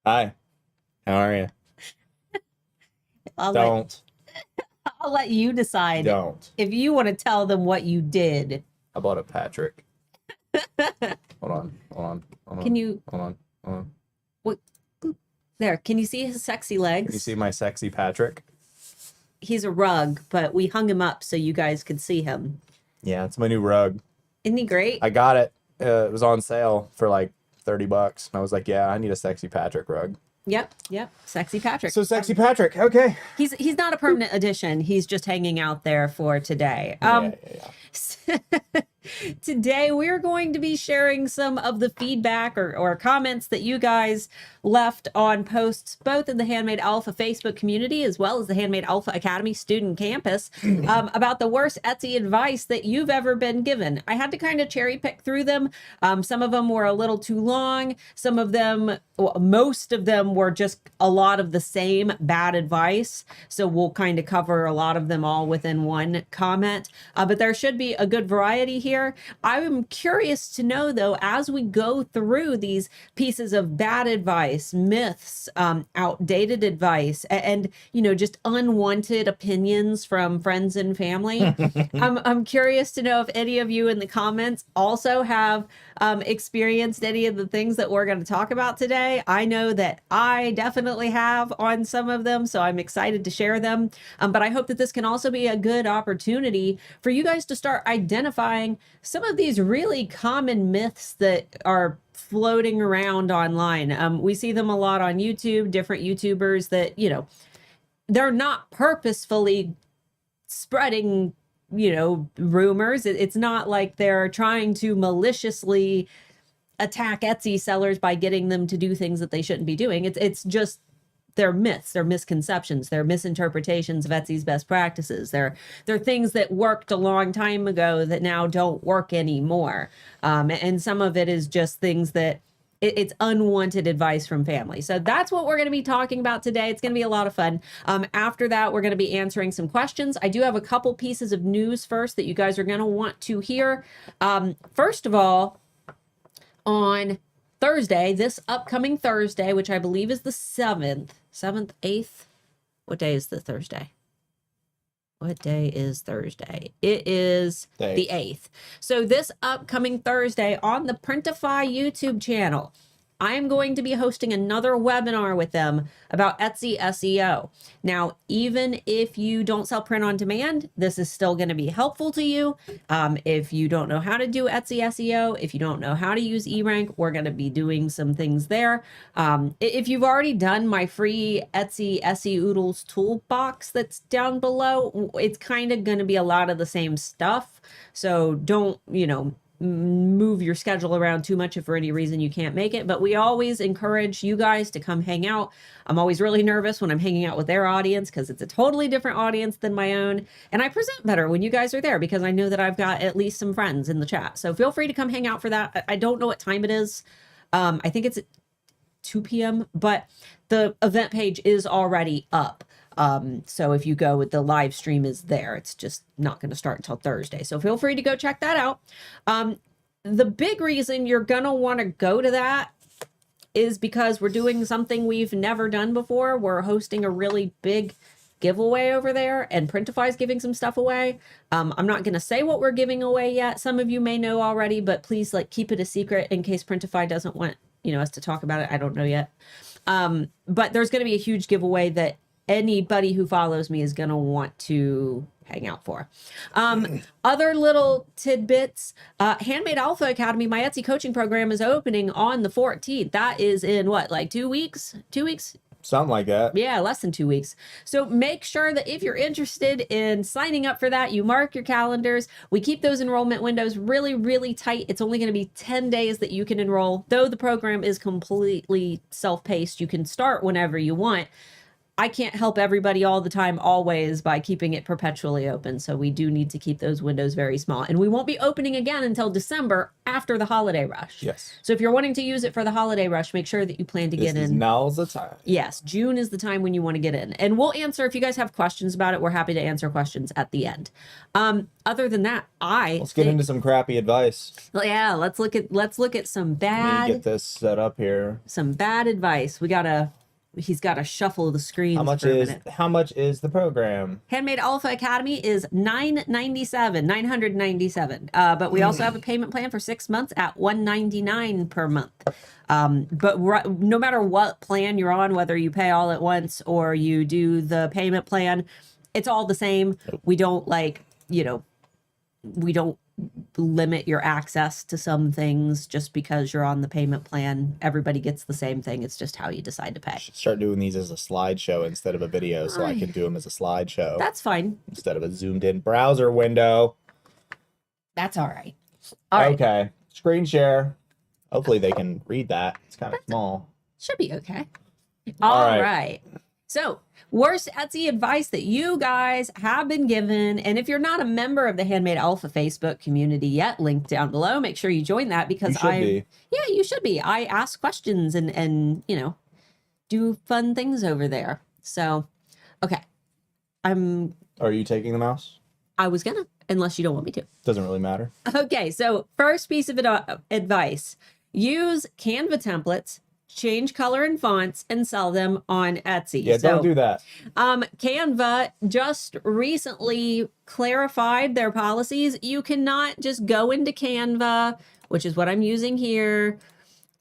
Hi. How are you? I'll Don't. I'll let you decide Don't. if you want to tell them what you did. How about a Patrick? Hold on. Hold on. Hold Can on. you Hold on. Hold on. what there, can you see his sexy Can you legs? see my sexy Patrick? He's a rug, but we hung him up so you guys could see him. Yeah, it's my new rug. Isn't he great? I got it. It was on sale for like $30. And I was like, yeah, I need a sexy Patrick rug. Yep. Sexy Patrick. So sexy Patrick. Okay. He's not a permanent addition. He's just hanging out there for today. Yeah. Today we're going to be sharing some of the feedback or comments that you guys left on posts both in the Handmade Alpha Facebook community as well as the Handmade Alpha Academy student campus about the worst Etsy advice that you've ever been given. I had to kind of cherry pick through them. Some of them were a little too long. Some of them, well, most of them were just a lot of the same bad advice. So we'll kind of cover a lot of them all within one comment. But there should be a good variety here. I'm curious to know, though, as we go through these pieces of bad advice, myths, outdated advice, and just unwanted opinions from friends and family. I'm curious to know if any of you in the comments also have experienced any of the things that we're going to talk about today. I know that I definitely have on some of them, so I'm excited to share them. But I hope that this can also be a good opportunity for you guys to start identifying some of these really common myths that are floating around online. We see them a lot on YouTube, different YouTubers that, they're not purposefully spreading, rumors. It's not like they're trying to maliciously attack Etsy sellers by getting them to do things that they shouldn't be doing. It's just they're myths, they're misconceptions, they're misinterpretations of Etsy's best practices. They're things that worked a long time ago that now don't work anymore. And some of it is just things that it's unwanted advice from family. So that's what we're going to be talking about today. It's going to be a lot of fun. After that, we're going to be answering some questions. I do have a couple pieces of news first that you guys are going to want to hear. First of all, on Thursday, this upcoming Thursday, which I believe is the 7th, 8th. What day is the Thursday? What day is Thursday? It is the 8th. So this upcoming Thursday on the Printify YouTube channel, I'm going to be hosting another webinar with them about Etsy SEO. Now, even if you don't sell print on demand, this is still going to be helpful to you. If you don't know how to do Etsy SEO, if you don't know how to use eRank, we're going to be doing some things there. If you've already done my free Etsy SE Oodles toolbox that's down below, it's kind of going to be a lot of the same stuff. So don't, move your schedule around too much if for any reason you can't make it. But we always encourage you guys to come hang out. I'm always really nervous when I'm hanging out with their audience because it's a totally different audience than my own. And I present better when you guys are there because I know that I've got at least some friends in the chat. So feel free to come hang out for that. I don't know what time it is. I think it's at 2 p.m., but the event page is already up. So if you go with the live stream is there, it's just not going to start until Thursday. So feel free to go check that out. The big reason you're going to want to go to that is because we're doing something we've never done before. We're hosting a really big giveaway over there and Printify is giving some stuff away. I'm not going to say what we're giving away yet. Some of you may know already, but please keep it a secret in case Printify doesn't want, us to talk about it. I don't know yet. But there's going to be a huge giveaway that anybody who follows me is going to want to hang out for. Other little tidbits, Handmade Alpha Academy, my Etsy coaching program is opening on the 14th. That is in what, 2 weeks? 2 weeks? Something like that. Yeah, less than 2 weeks. So make sure that if you're interested in signing up for that, you mark your calendars. We keep those enrollment windows really, really tight. It's only going to be 10 days that you can enroll. Though the program is completely self-paced, you can start whenever you want. I can't help everybody all the time, always, by keeping it perpetually open. So we do need to keep those windows very small. And we won't be opening again until December after the holiday rush. Yes. So if you're wanting to use it for the holiday rush, make sure that you plan to get in. Now's the time. Yes, June is the time when you want to get in. And we'll answer, if you guys have questions about it, we're happy to answer questions at the end. Other than that, let's get into some crappy advice. Yeah, let's look at some bad. Let me get this set up here. Some bad advice. He's got to shuffle the screens. How much is the program? Handmade Alpha Academy is $997. But we also have a payment plan for 6 months at $199 per month. But no matter what plan you're on, whether you pay all at once or you do the payment plan, it's all the same. We don't we don't limit your access to some things just because you're on the payment plan. Everybody gets the same thing. It's just how you decide to pay. Should start doing these as a slideshow instead of a video, so I can do them as a slideshow. That's fine. Instead of a zoomed in browser window. That's all right. All right. Okay. Screen share. Hopefully they can read that. It's kind of small. Should be okay. All right. So, worst Etsy advice that you guys have been given. And if you're not a member of the Handmade Alpha Facebook community yet, link down below. Make sure you join that because Yeah, you should be. I ask questions and do fun things over there. So, okay. Are you taking the mouse? I was gonna, unless you don't want me to. Doesn't really matter. Okay, so first piece of advice. Use Canva templates, change color and fonts, and sell them on Etsy. Yeah, don't do that. Canva just recently clarified their policies. You cannot just go into Canva, which is what I'm using here,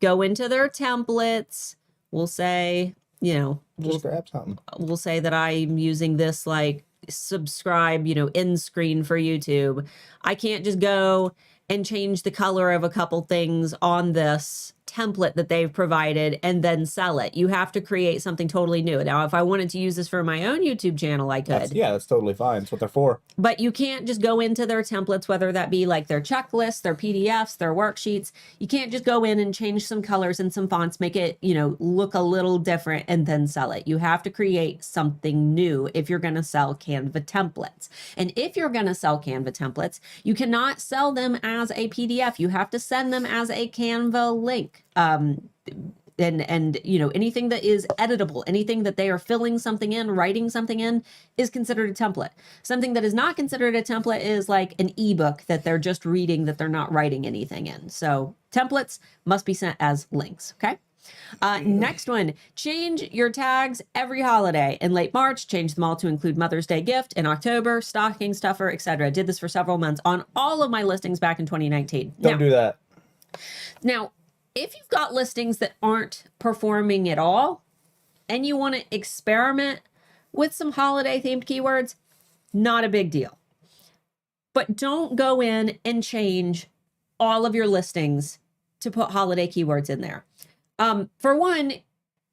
go into their templates. We'll say, Just grab something. We'll say that I'm using this like subscribe, end screen for YouTube. I can't just go and change the color of a couple things on this template that they've provided and then sell it. You have to create something totally new. Now, if I wanted to use this for my own YouTube channel, I could. That's totally fine. That's what they're for. But you can't just go into their templates, whether that be like their checklists, their PDFs, their worksheets. You can't just go in and change some colors and some fonts, make it, look a little different and then sell it. You have to create something new if you're going to sell Canva templates. And if you're going to sell Canva templates, you cannot sell them as a PDF. You have to send them as a Canva link. And anything that is editable, anything that they are filling something in, writing something in, is considered a template. Something that is not considered a template is like an ebook that they're just reading, that they're not writing anything in. So templates must be sent as links. Okay. Next one, change your tags every holiday. In late March, change them all to include Mother's Day gift. In October, stocking stuffer, etc. Did this for several months on all of my listings back in 2019. Don't do that. Now, if you've got listings that aren't performing at all and you want to experiment with some holiday themed keywords, not a big deal. But don't go in and change all of your listings to put holiday keywords in there. For one,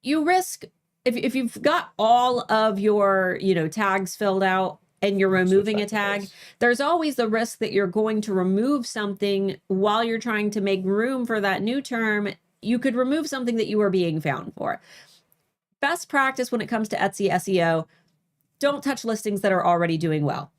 you risk, if you've got all of your, tags filled out, and you're removing a tag, there's always the risk that you're going to remove something while you're trying to make room for that new term. You could remove something that you were being found for. Best practice when it comes to Etsy SEO, don't touch listings that are already doing well.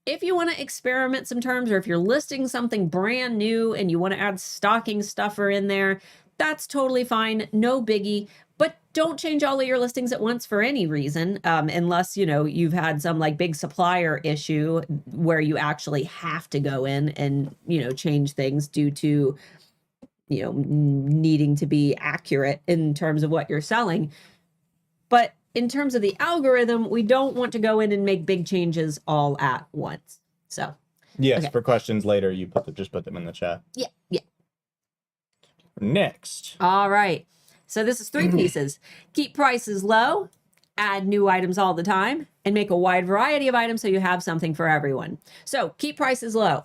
If you want to experiment some terms, or if you're listing something brand new and you want to add stocking stuffer in there, that's totally fine. No biggie. But don't change all of your listings at once for any reason, unless, you've had some like big supplier issue where you actually have to go in and, change things due to, needing to be accurate in terms of what you're selling. But in terms of the algorithm, we don't want to go in and make big changes all at once. So, yes, okay. For questions later, just put them in the chat. Yeah. Next. All right. So this is 3 pieces. Keep prices low, add new items all the time, and make a wide variety of items so you have something for everyone. So keep prices low.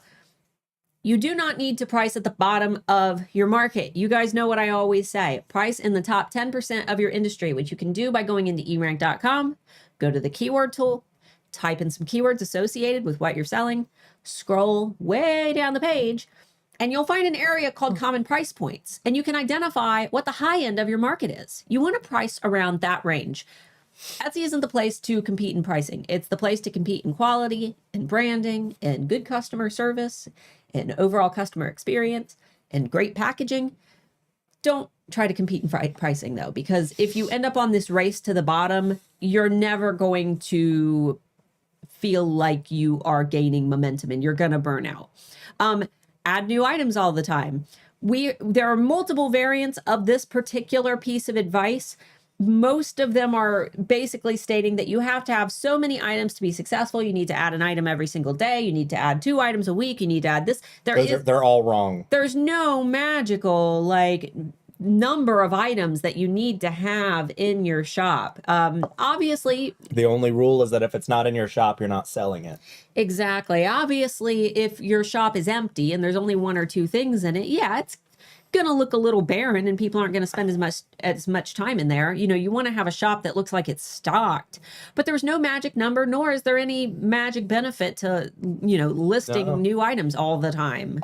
You do not need to price at the bottom of your market. You guys know what I always say. Price in the top 10% of your industry, which you can do by going into erank.com, go to the keyword tool, type in some keywords associated with what you're selling, scroll way down the page, and you'll find an area called common price points. And you can identify what the high end of your market is. You want to price around that range. Etsy isn't the place to compete in pricing. It's the place to compete in quality, in branding, in good customer service, in overall customer experience, and great packaging. Don't try to compete in pricing though, because if you end up on this race to the bottom, you're never going to feel like you are gaining momentum and you're going to burn out. Add new items all the time. There are multiple variants of this particular piece of advice. Most of them are basically stating that you have to have so many items to be successful. You need to add an item every single day. You need to add 2 items a week. You need to add this. They're all wrong. There's no magical like number of items that you need to have in your shop. Obviously, the only rule is that if it's not in your shop, you're not selling it. Exactly. Obviously, if your shop is empty and there's only 1 or 2 things in it, yeah, it's gonna look a little barren and people aren't gonna spend as much time in there. You know, you want to have a shop that looks like it's stocked, but there's no magic number, nor is there any magic benefit to, you know, listing new items all the time.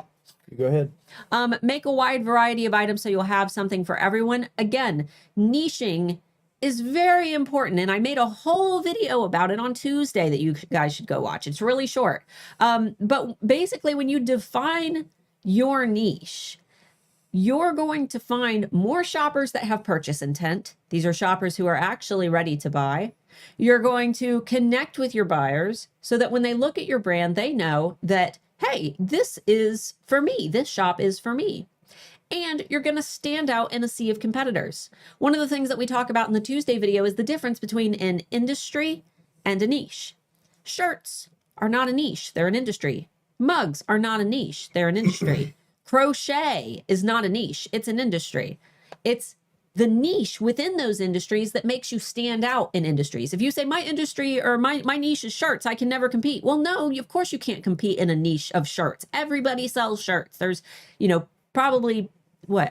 You go ahead. Make a wide variety of items so you'll have something for everyone. Again, niching is very important, and I made a whole video about it on Tuesday that you guys should go watch. It's really short. But basically, when you define your niche, you're going to find more shoppers that have purchase intent. These are shoppers who are actually ready to buy. You're going to connect with your buyers so that when they look at your brand, they know that, hey, this is for me. This shop is for me. And you're going to stand out in a sea of competitors. One of the things that we talk about in the Tuesday video is the difference between an industry and a niche. Shirts are not a niche. They're an industry. Mugs are not a niche. They're an industry. Crochet is not a niche. It's an industry. It's the niche within those industries that makes you stand out in industries. If you say my industry or my niche is shirts, I can never compete. Well, no, of course you can't compete in a niche of shirts. Everybody sells shirts. There's, you know, probably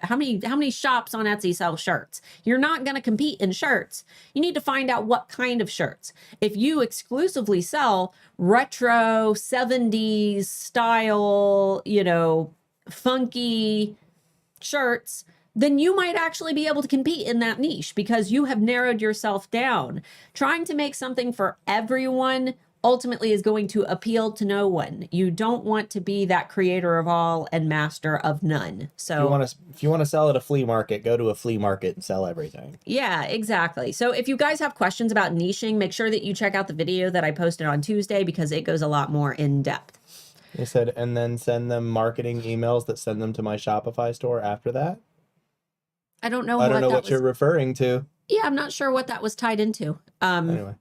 how many shops on Etsy sell shirts? You're not going to compete in shirts. You need to find out what kind of shirts. If you exclusively sell retro 70s style, you know, funky shirts, then you might actually be able to compete in that niche because you have narrowed yourself down. Trying to make something for everyone ultimately is going to appeal to no one. You don't want to be that creator of all and master of none. So if you want to sell at a flea market, go to a flea market and sell everything. Yeah, exactly. So if you guys have questions about niching, make sure that you check out the video that I posted on Tuesday because it goes a lot more in depth. They said, and then send them marketing emails that send them to my Shopify store after that. I don't know what you're referring to. Yeah, I'm not sure what that was tied into. Anyway.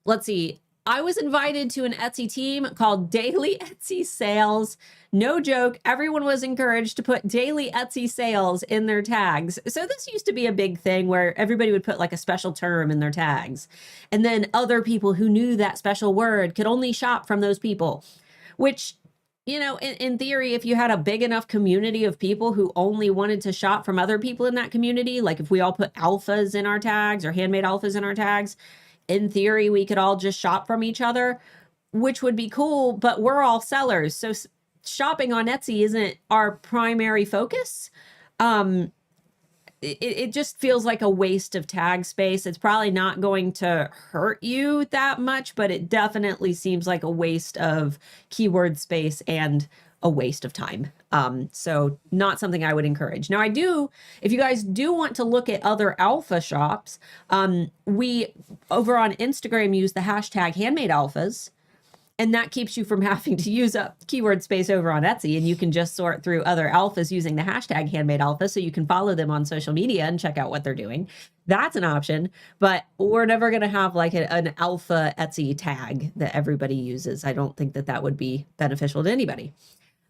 Let's see. I was invited to an Etsy team called Daily Etsy Sales. No joke. Everyone was encouraged to put daily Etsy sales in their tags. So this used to be a big thing where everybody would put like a special term in their tags. And then other people who knew that special word could only shop from those people, which, you know, in theory, if you had a big enough community of people who only wanted to shop from other people in that community, like if we all put alphas in our tags or handmade alphas in our tags, in theory, we could all just shop from each other, which would be cool, but we're all sellers. So shopping on Etsy isn't our primary focus. It just feels like a waste of tag space. It's probably not going to hurt you that much, but it definitely seems like a waste of keyword space and a waste of time. So not something I would encourage. Now if you guys do want to look at other alpha shops, we over on Instagram use the hashtag handmade alphas, and that keeps you from having to use up keyword space over on Etsy. And you can just sort through other alphas using the hashtag handmade alpha. So you can follow them on social media and check out what they're doing. That's an option, but we're never going to have like an alpha Etsy tag that everybody uses. I don't think that would be beneficial to anybody.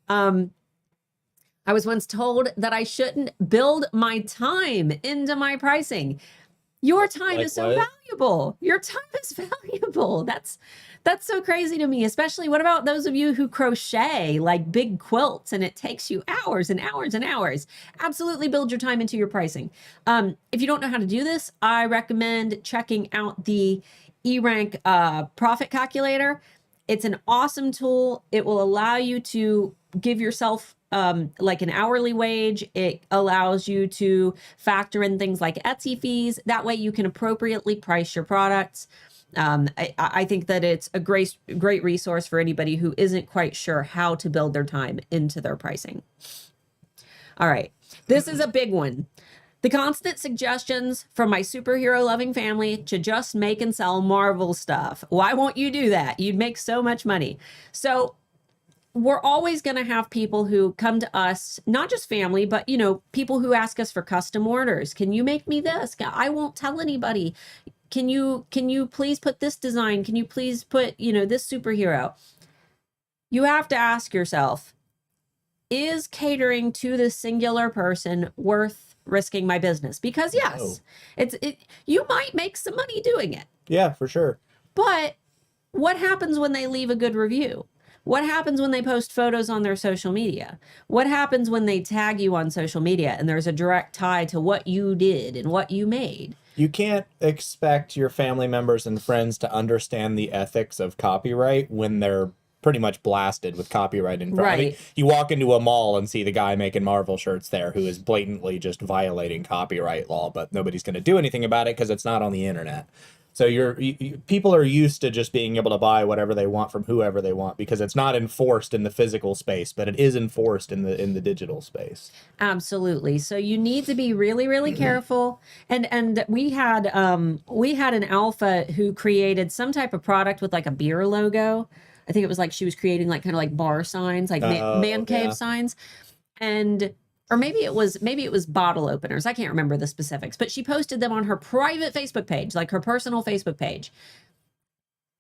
I was once told that I shouldn't build my time into my pricing. Your time is so valuable. Your time is valuable. That's so crazy to me, especially what about those of you who crochet like big quilts and it takes you hours and hours and hours? Absolutely build your time into your pricing. If you don't know how to do this, I recommend checking out the eRank profit calculator. It's an awesome tool. It will allow you to give yourself like an hourly wage. It allows you to factor in things like Etsy fees. That way you can appropriately price your products. I think that it's a great resource for anybody who isn't quite sure how to build their time into their pricing. All right. This is a big one. The constant suggestions from my superhero loving family to just make and sell Marvel stuff. Why won't you do that? You'd make so much money. So we're always going to have people who come to us, not just family, but, you know, people who ask us for custom orders. Can you make me this? I won't tell anybody. Can you please put this design? Can you please put, you know, this superhero? You have to ask yourself, is catering to this singular person worth risking my business? Because yes, you might make some money doing it. Yeah, for sure. But what happens when they leave a good review? What happens when they post photos on their social media? What happens when they tag you on social media and there's a direct tie to what you did and what you made? You can't expect your family members and friends to understand the ethics of copyright when they're pretty much blasted with copyright in front. Right. I mean, you walk into a mall and see the guy making Marvel shirts there who is blatantly just violating copyright law, but nobody's going to do anything about it because it's not on the internet. So people are used to just being able to buy whatever they want from whoever they want because it's not enforced in the physical space, but it is enforced in the digital space. Absolutely. So you need to be really, really careful. And we had an alpha who created some type of product with like a beer logo. I think it was like she was creating like kind of like bar signs, like man cave signs, or maybe it was bottle openers. I can't remember the specifics, but she posted them on her private Facebook page, like her personal Facebook page.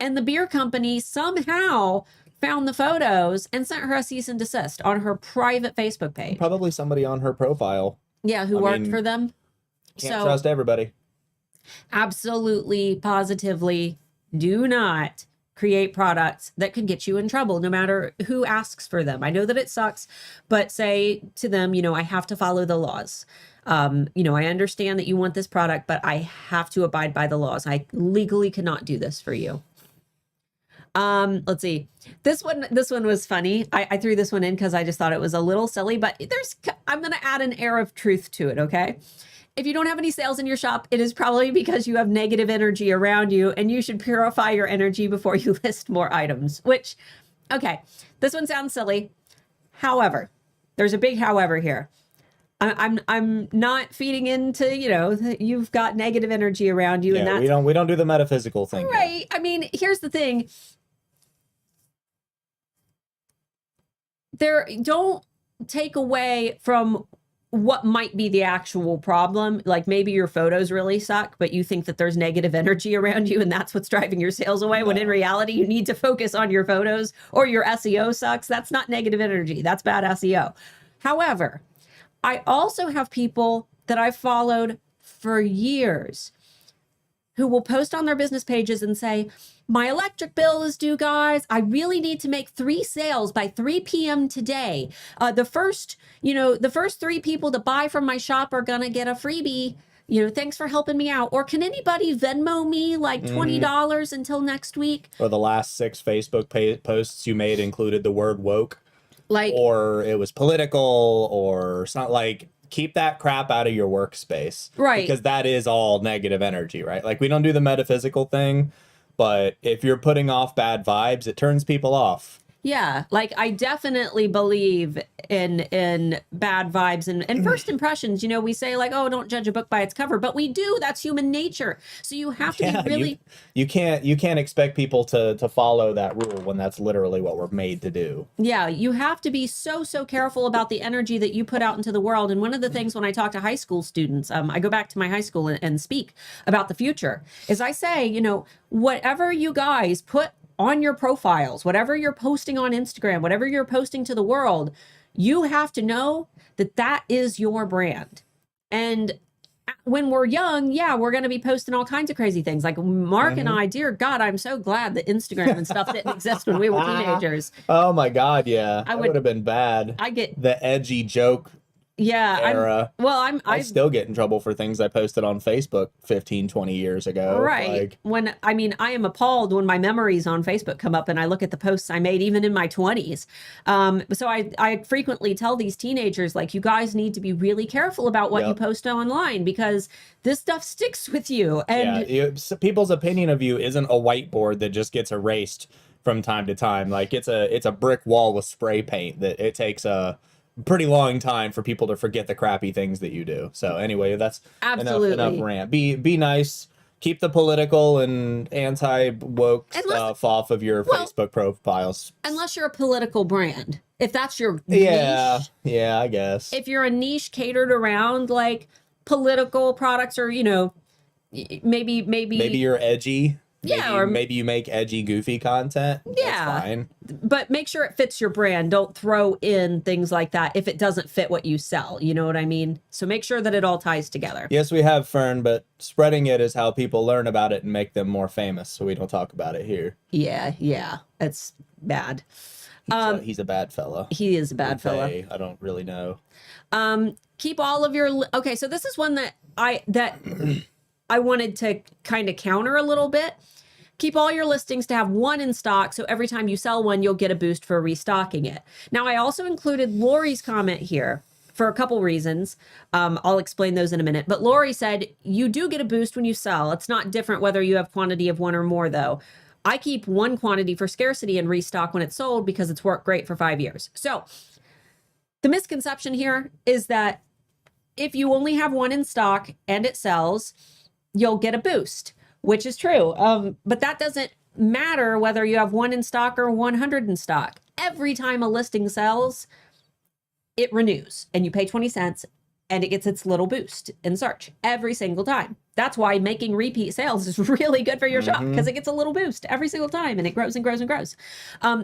And the beer company somehow found the photos and sent her a cease and desist on her private Facebook page. Probably somebody on her profile. Yeah, who worked for them. Can't trust everybody. Absolutely, positively, do not create products that could get you in trouble no matter who asks for them. I know that it sucks, but say to them, you know, I have to follow the laws. You know, I understand that you want this product, but I have to abide by the laws. I legally cannot do this for you. Let's see. This one was funny. I threw this one in because I just thought it was a little silly, but I'm going to add an air of truth to it. Okay. If you don't have any sales in your shop, it is probably because you have negative energy around you and you should purify your energy before you list more items, which, okay, this one sounds silly. However, there's a big however here. I'm not feeding into, you know, you've got negative energy around you. Yeah, and we don't do the metaphysical thing. Right. I mean, here's the thing. Don't take away from what might be the actual problem. Like maybe your photos really suck, but you think that there's negative energy around you and that's what's driving your sales away. No. When in reality, you need to focus on your photos, or your SEO sucks. That's not negative energy. That's bad SEO. However, I also have people that I've followed for years who will post on their business pages and say, my electric bill is due, guys. I really need to make 3 sales by 3 p.m. today. The first 3 people to buy from my shop are going to get a freebie. You know, thanks for helping me out. Or can anybody Venmo me like $20 until next week? Or the last 6 Facebook posts you made included the word woke. Like, or it was political, or it's not like, keep that crap out of your workspace. Right. Because that is all negative energy, right? Like we don't do the metaphysical thing. But if you're putting off bad vibes, it turns people off. Yeah, like I definitely believe in bad vibes and first impressions. You know, we say like, oh, don't judge a book by its cover, but we do. That's human nature. So you have to be really. You can't expect people to follow that rule when that's literally what we're made to do. Yeah, you have to be so careful about the energy that you put out into the world. And one of the things when I talk to high school students, I go back to my high school and speak about the future, is I say, you know, whatever you guys put on your profiles, whatever you're posting on Instagram, whatever you're posting to the world, you have to know that that is your brand. And when we're young, yeah, we're going to be posting all kinds of crazy things. Like Mark and I, dear God, I'm so glad that Instagram and stuff didn't exist when we were teenagers. Oh my God, yeah. That would have been bad. I get the edgy joke Yeah. era. I I still get in trouble for things I posted on Facebook 15, 20 years ago. right. Like, I am appalled when my memories on Facebook come up and I look at the posts I made even in my 20s. So I frequently tell these teenagers, like, you guys need to be really careful about what you post online because this stuff sticks with you. And people's opinion of you isn't a whiteboard that just gets erased from time to time. Like, it's a brick wall with spray paint that it takes a pretty long time for people to forget the crappy things that you do. So anyway, that's enough rant. Be nice. Keep the political and anti-woke stuff off of your Facebook profiles. Unless you're a political brand. If that's your niche. Yeah, I guess. If you're a niche catered around like political products or, maybe you're edgy. Yeah, maybe you make edgy, goofy content. Yeah, that's fine. But make sure it fits your brand. Don't throw in things like that if it doesn't fit what you sell. You know what I mean? So make sure that it all ties together. Yes, we have Fern, but spreading it is how people learn about it and make them more famous. So we don't talk about it here. Yeah, it's bad. He's a bad fella. He is a bad fella. I don't really know. Keep all of your. Okay, so this is one that I wanted to kind of counter a little bit. Keep all your listings to have one in stock, so every time you sell one, you'll get a boost for restocking it. Now, I also included Lori's comment here for a couple reasons. I'll explain those in a minute. But Lori said, you do get a boost when you sell. It's not different whether you have quantity of one or more, though. I keep one quantity for scarcity and restock when it's sold because it's worked great for 5 years. So the misconception here is that if you only have one in stock and it sells, you'll get a boost, which is true. But that doesn't matter whether you have one in stock or 100 in stock. Every time a listing sells, it renews and you pay 20 cents and it gets its little boost in search every single time. That's why making repeat sales is really good for your shop because it gets a little boost every single time and it grows and grows and grows.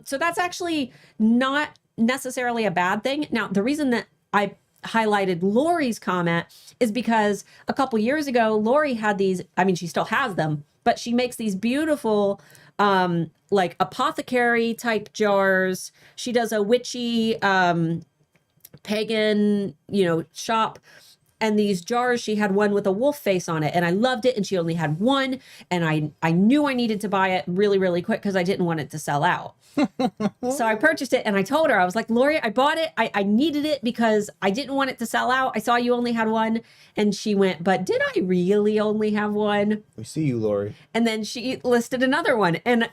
So that's actually not necessarily a bad thing. Now, the reason that I highlighted Lori's comment is because a couple years ago, Lori had these, she still has them, but she makes these beautiful, like apothecary type jars. She does a witchy, pagan, shop. And these jars, she had one with a wolf face on it and I loved it. And she only had one. And I knew I needed to buy it really, really quick because I didn't want it to sell out. So I purchased it and I told her, I was like, Lori, I bought it. I needed it because I didn't want it to sell out. I saw you only had one. And she went, but did I really only have one? We see you, Lori. And then she listed another one. And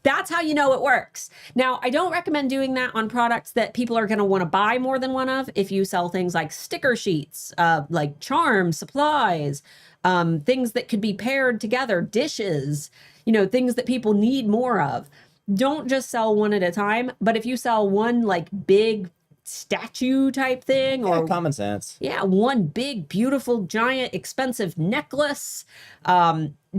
that's how you know it works. Now, I don't recommend doing that on products that people are going to want to buy more than one of. If you sell things like sticker sheets, like charms, supplies, things that could be paired together, dishes, things that people need more of. Don't just sell one at a time. But if you sell one like big statue type thing or common sense. Yeah, one big, beautiful, giant, expensive necklace.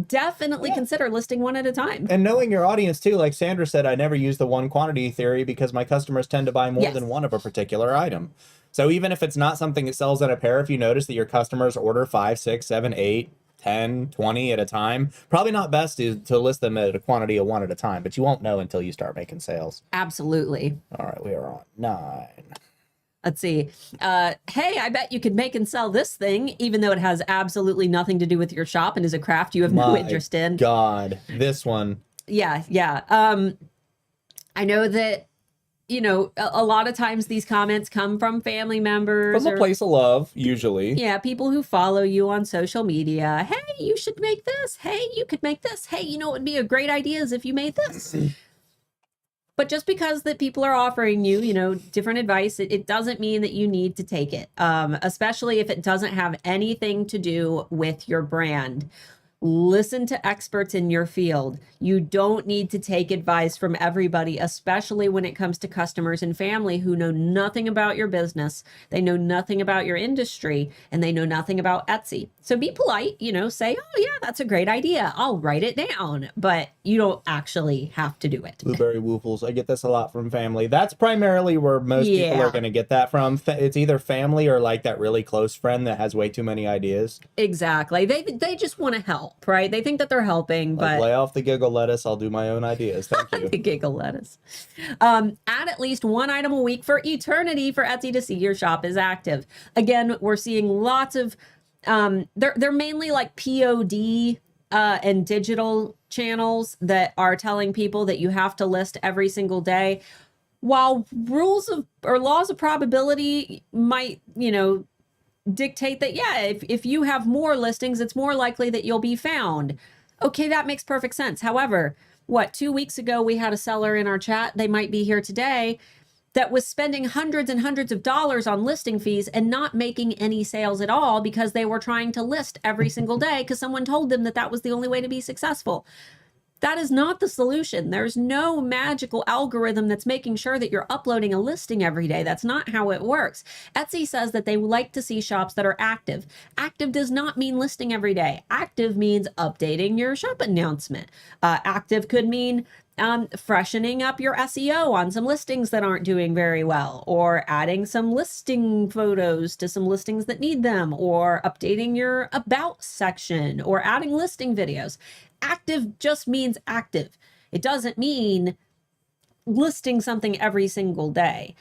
Definitely consider listing one at a time. And knowing your audience too, like Sandra said, I never use the one quantity theory because my customers tend to buy more than one of a particular item. So even if it's not something that sells in a pair, if you notice that your customers order 5, 6, 7, 8, 10, 20 at a time, probably not best to list them at a quantity of one at a time, but you won't know until you start making sales. Absolutely. All right, we are on 9. Let's see. Hey, I bet you could make and sell this thing, even though it has absolutely nothing to do with your shop and is a craft you have no interest in. God, this one. Yeah. I know that, a lot of times these comments come from family members. From a place of love, usually. Yeah, people who follow you on social media. Hey, you should make this. Hey, you could make this. Hey, it would be a great idea is if you made this. But just because that people are offering you, different advice, it doesn't mean that you need to take it, especially if it doesn't have anything to do with your brand. Listen to experts in your field. You don't need to take advice from everybody, especially when it comes to customers and family who know nothing about your business. They know nothing about your industry and they know nothing about Etsy. So be polite, say, oh yeah, that's a great idea. I'll write it down, but you don't actually have to do it. Blueberry woofles. I get this a lot from family. That's primarily where most people are going to get that from. It's either family or like that really close friend that has way too many ideas. Exactly. They just want to help. help, right? They think that they're helping, Like, but lay off the giggle lettuce. I'll do my own ideas. Thank you. the giggle lettuce. Add at least one item a week for eternity for Etsy to see your shop is active. Again, we're seeing lots of they're mainly like POD and digital channels that are telling people that you have to list every single day. While rules of or laws of probability might, dictate that, yeah, if you have more listings, it's more likely that you'll be found. Okay, that makes perfect sense. However, 2 weeks ago, we had a seller in our chat, they might be here today, that was spending hundreds and hundreds of dollars on listing fees and not making any sales at all because they were trying to list every single day because someone told them that that was the only way to be successful. That is not the solution. There's no magical algorithm that's making sure that you're uploading a listing every day. That's not how it works. Etsy says that they like to see shops that are active. Active does not mean listing every day. Active means updating your shop announcement. Active could mean freshening up your SEO on some listings that aren't doing very well, or adding some listing photos to some listings that need them, or updating your about section, or adding listing videos. Active just means active. It doesn't mean listing something every single day.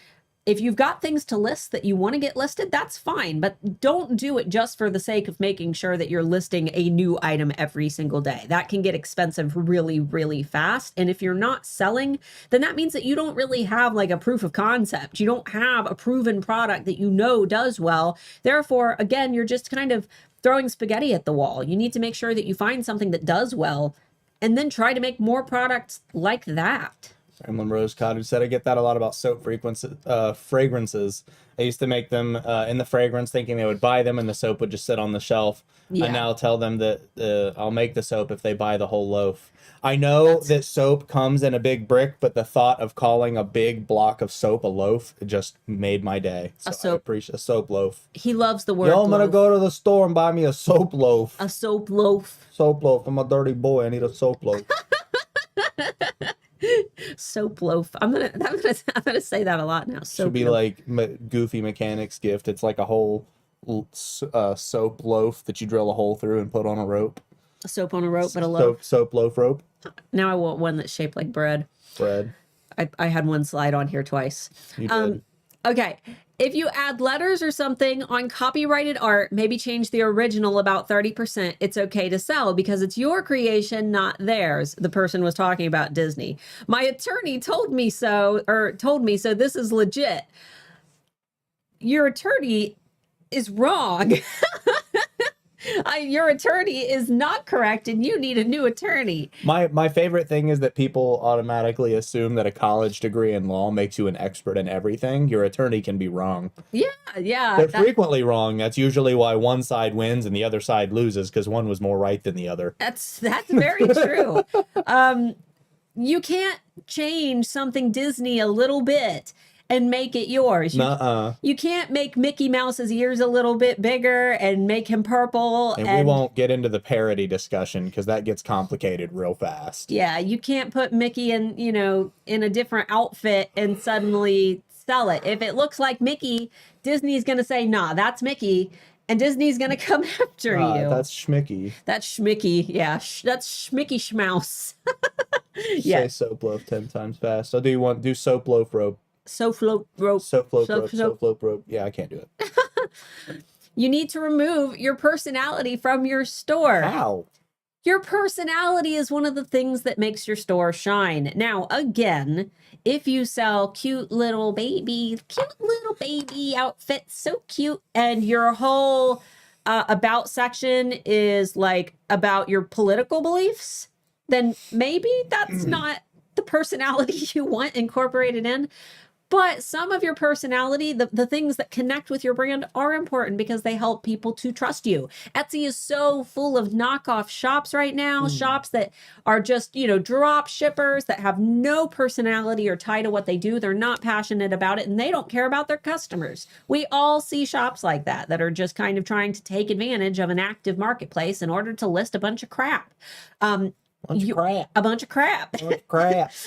If you've got things to list that you want to get listed, that's fine, but don't do it just for the sake of making sure that you're listing a new item every single day. That can get expensive really, really fast. And if you're not selling, then that means that you don't really have like a proof of concept. You don't have a proven product that you know does well. Therefore, again, you're just kind of throwing spaghetti at the wall. You need to make sure that you find something that does well and then try to make more products like that. Emlyn Rose Cottage said, I get that a lot about soap fragrances. I used to make them in the fragrance thinking they would buy them and the soap would just sit on the shelf. Yeah. I now tell them that I'll make the soap if they buy the whole loaf. I know that soap comes in a big brick, but the thought of calling a big block of soap a loaf just made my day. So I appreciate a soap loaf. He loves the word Yo, I'm going to loaf. go to the store and buy me a soap loaf. A soap loaf. Soap loaf. I'm a dirty boy. I need a soap loaf. Soap loaf. I'm gonna say that a lot now. Soap Should be loaf. like Goofy Mechanics gift. It's like a whole soap loaf that you drill a hole through and put on a rope. A soap on a rope, but a loaf. Soap loaf rope. Now I want one that's shaped like bread. Bread. I had one slide on here twice. You did. Okay. If you add letters or something on copyrighted art, maybe change the original about 30%. It's okay to sell because it's your creation, not theirs. The person was talking about Disney. My attorney told me so, so this is legit. Your attorney is wrong. Your attorney is not correct and you need a new attorney. My favorite thing is that people automatically assume that a college degree in law makes you an expert in everything. Your attorney can be wrong. Yeah. They're frequently wrong. That's usually why one side wins and the other side loses because one was more right than the other. That's very true. You can't change something Disney a little bit and make it yours. You can't make Mickey Mouse's ears a little bit bigger and make him purple. And we won't get into the parody discussion because that gets complicated real fast. Yeah, you can't put Mickey in, in a different outfit and suddenly sell it. If it looks like Mickey, Disney's going to say, nah, that's Mickey. And Disney's going to come after you. That's Schmicky. That's Schmicky. Yeah, that's Schmicky Schmouse. Say soap loaf 10 times fast. So do soap loaf rope. Soap loaf rope. Soap loaf rope. Yeah, I can't do it. You need to remove your personality from your store. How? Your personality is one of the things that makes your store shine. Now, again, if you sell cute little baby outfits, so cute, and your whole about section is like about your political beliefs, then maybe that's not the personality you want incorporated in. But some of your personality, the things that connect with your brand are important because they help people to trust you. Etsy is so full of knockoff shops right now, shops that are just, drop shippers that have no personality or tie to what they do. They're not passionate about it and they don't care about their customers. We all see shops like that are just kind of trying to take advantage of an active marketplace in order to list a bunch of crap. A bunch of crap.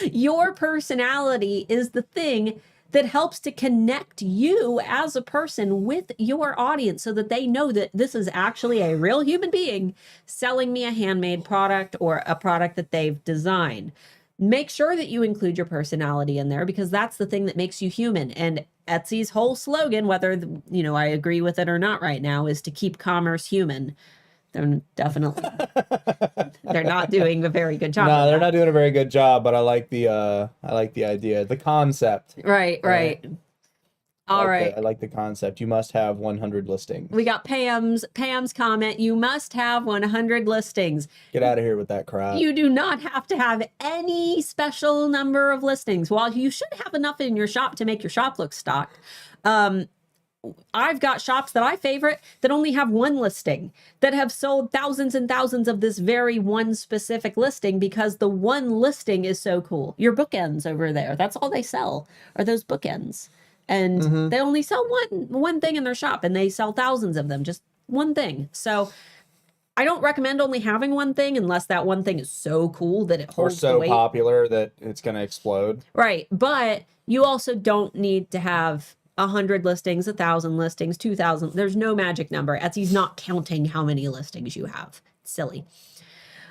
Your personality is the thing that helps to connect you as a person with your audience so that they know that this is actually a real human being selling me a handmade product or a product that they've designed. Make sure that you include your personality in there, because that's the thing that makes you human. And Etsy's whole slogan, whether I agree with it or not right now, is to keep commerce human. They're definitely they're not doing a very good job. No, they're not doing a very good job, but I like the idea, the concept. Right. All right. I like the concept. You must have 100 listings. We got Pam's comment. You must have 100 listings. Get out of here with that crap. You do not have to have any special number of listings. While you should have enough in your shop to make your shop look stocked, I've got shops that I favorite that only have one listing, that have sold thousands and thousands of this very one specific listing because the one listing is so cool. Your bookends over there, that's all they sell, are those bookends. And they only sell one thing in their shop, and they sell thousands of them, just one thing. So I don't recommend only having one thing unless that one thing is so cool that it holds the weight. Or so popular that it's going to explode. Right. But you also don't need to have 100 listings, 1,000 listings, 2,000. There's no magic number. Etsy's not counting how many listings you have. It's silly.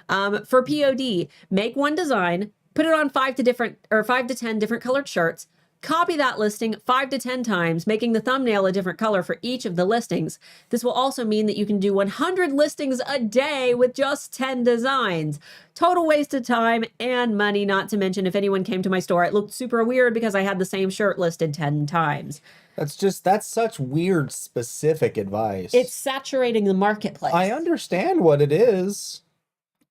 For POD, make one design, put it on 5 to 10 different colored shirts, copy that listing 5 to 10 times, making the thumbnail a different color for each of the listings. This will also mean that you can do 100 listings a day with just 10 designs. Total waste of time and money, not to mention if anyone came to my store, it looked super weird because I had the same shirt listed 10 times. That's such weird, specific advice. It's saturating the marketplace. I understand what it is.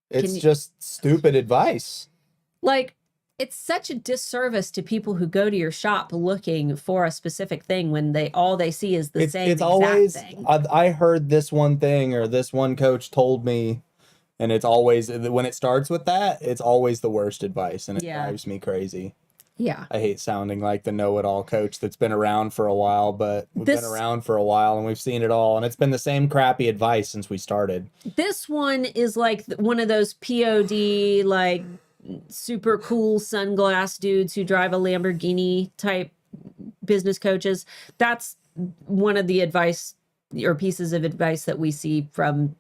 It's just stupid advice. Like, it's such a disservice to people who go to your shop looking for a specific thing when all they see is the same exact thing. I heard this one thing, or this one coach told me, and it's always, when it starts with that, it's always the worst advice, and it drives me crazy. Yeah. I hate sounding like the know-it-all coach that's been around for a while, but we've been around for a while and we've seen it all, and it's been the same crappy advice since we started. This one is like one of those POD, like, super cool sunglass dudes who drive a Lamborghini type business coaches. That's one of the advice or pieces of advice that we see from,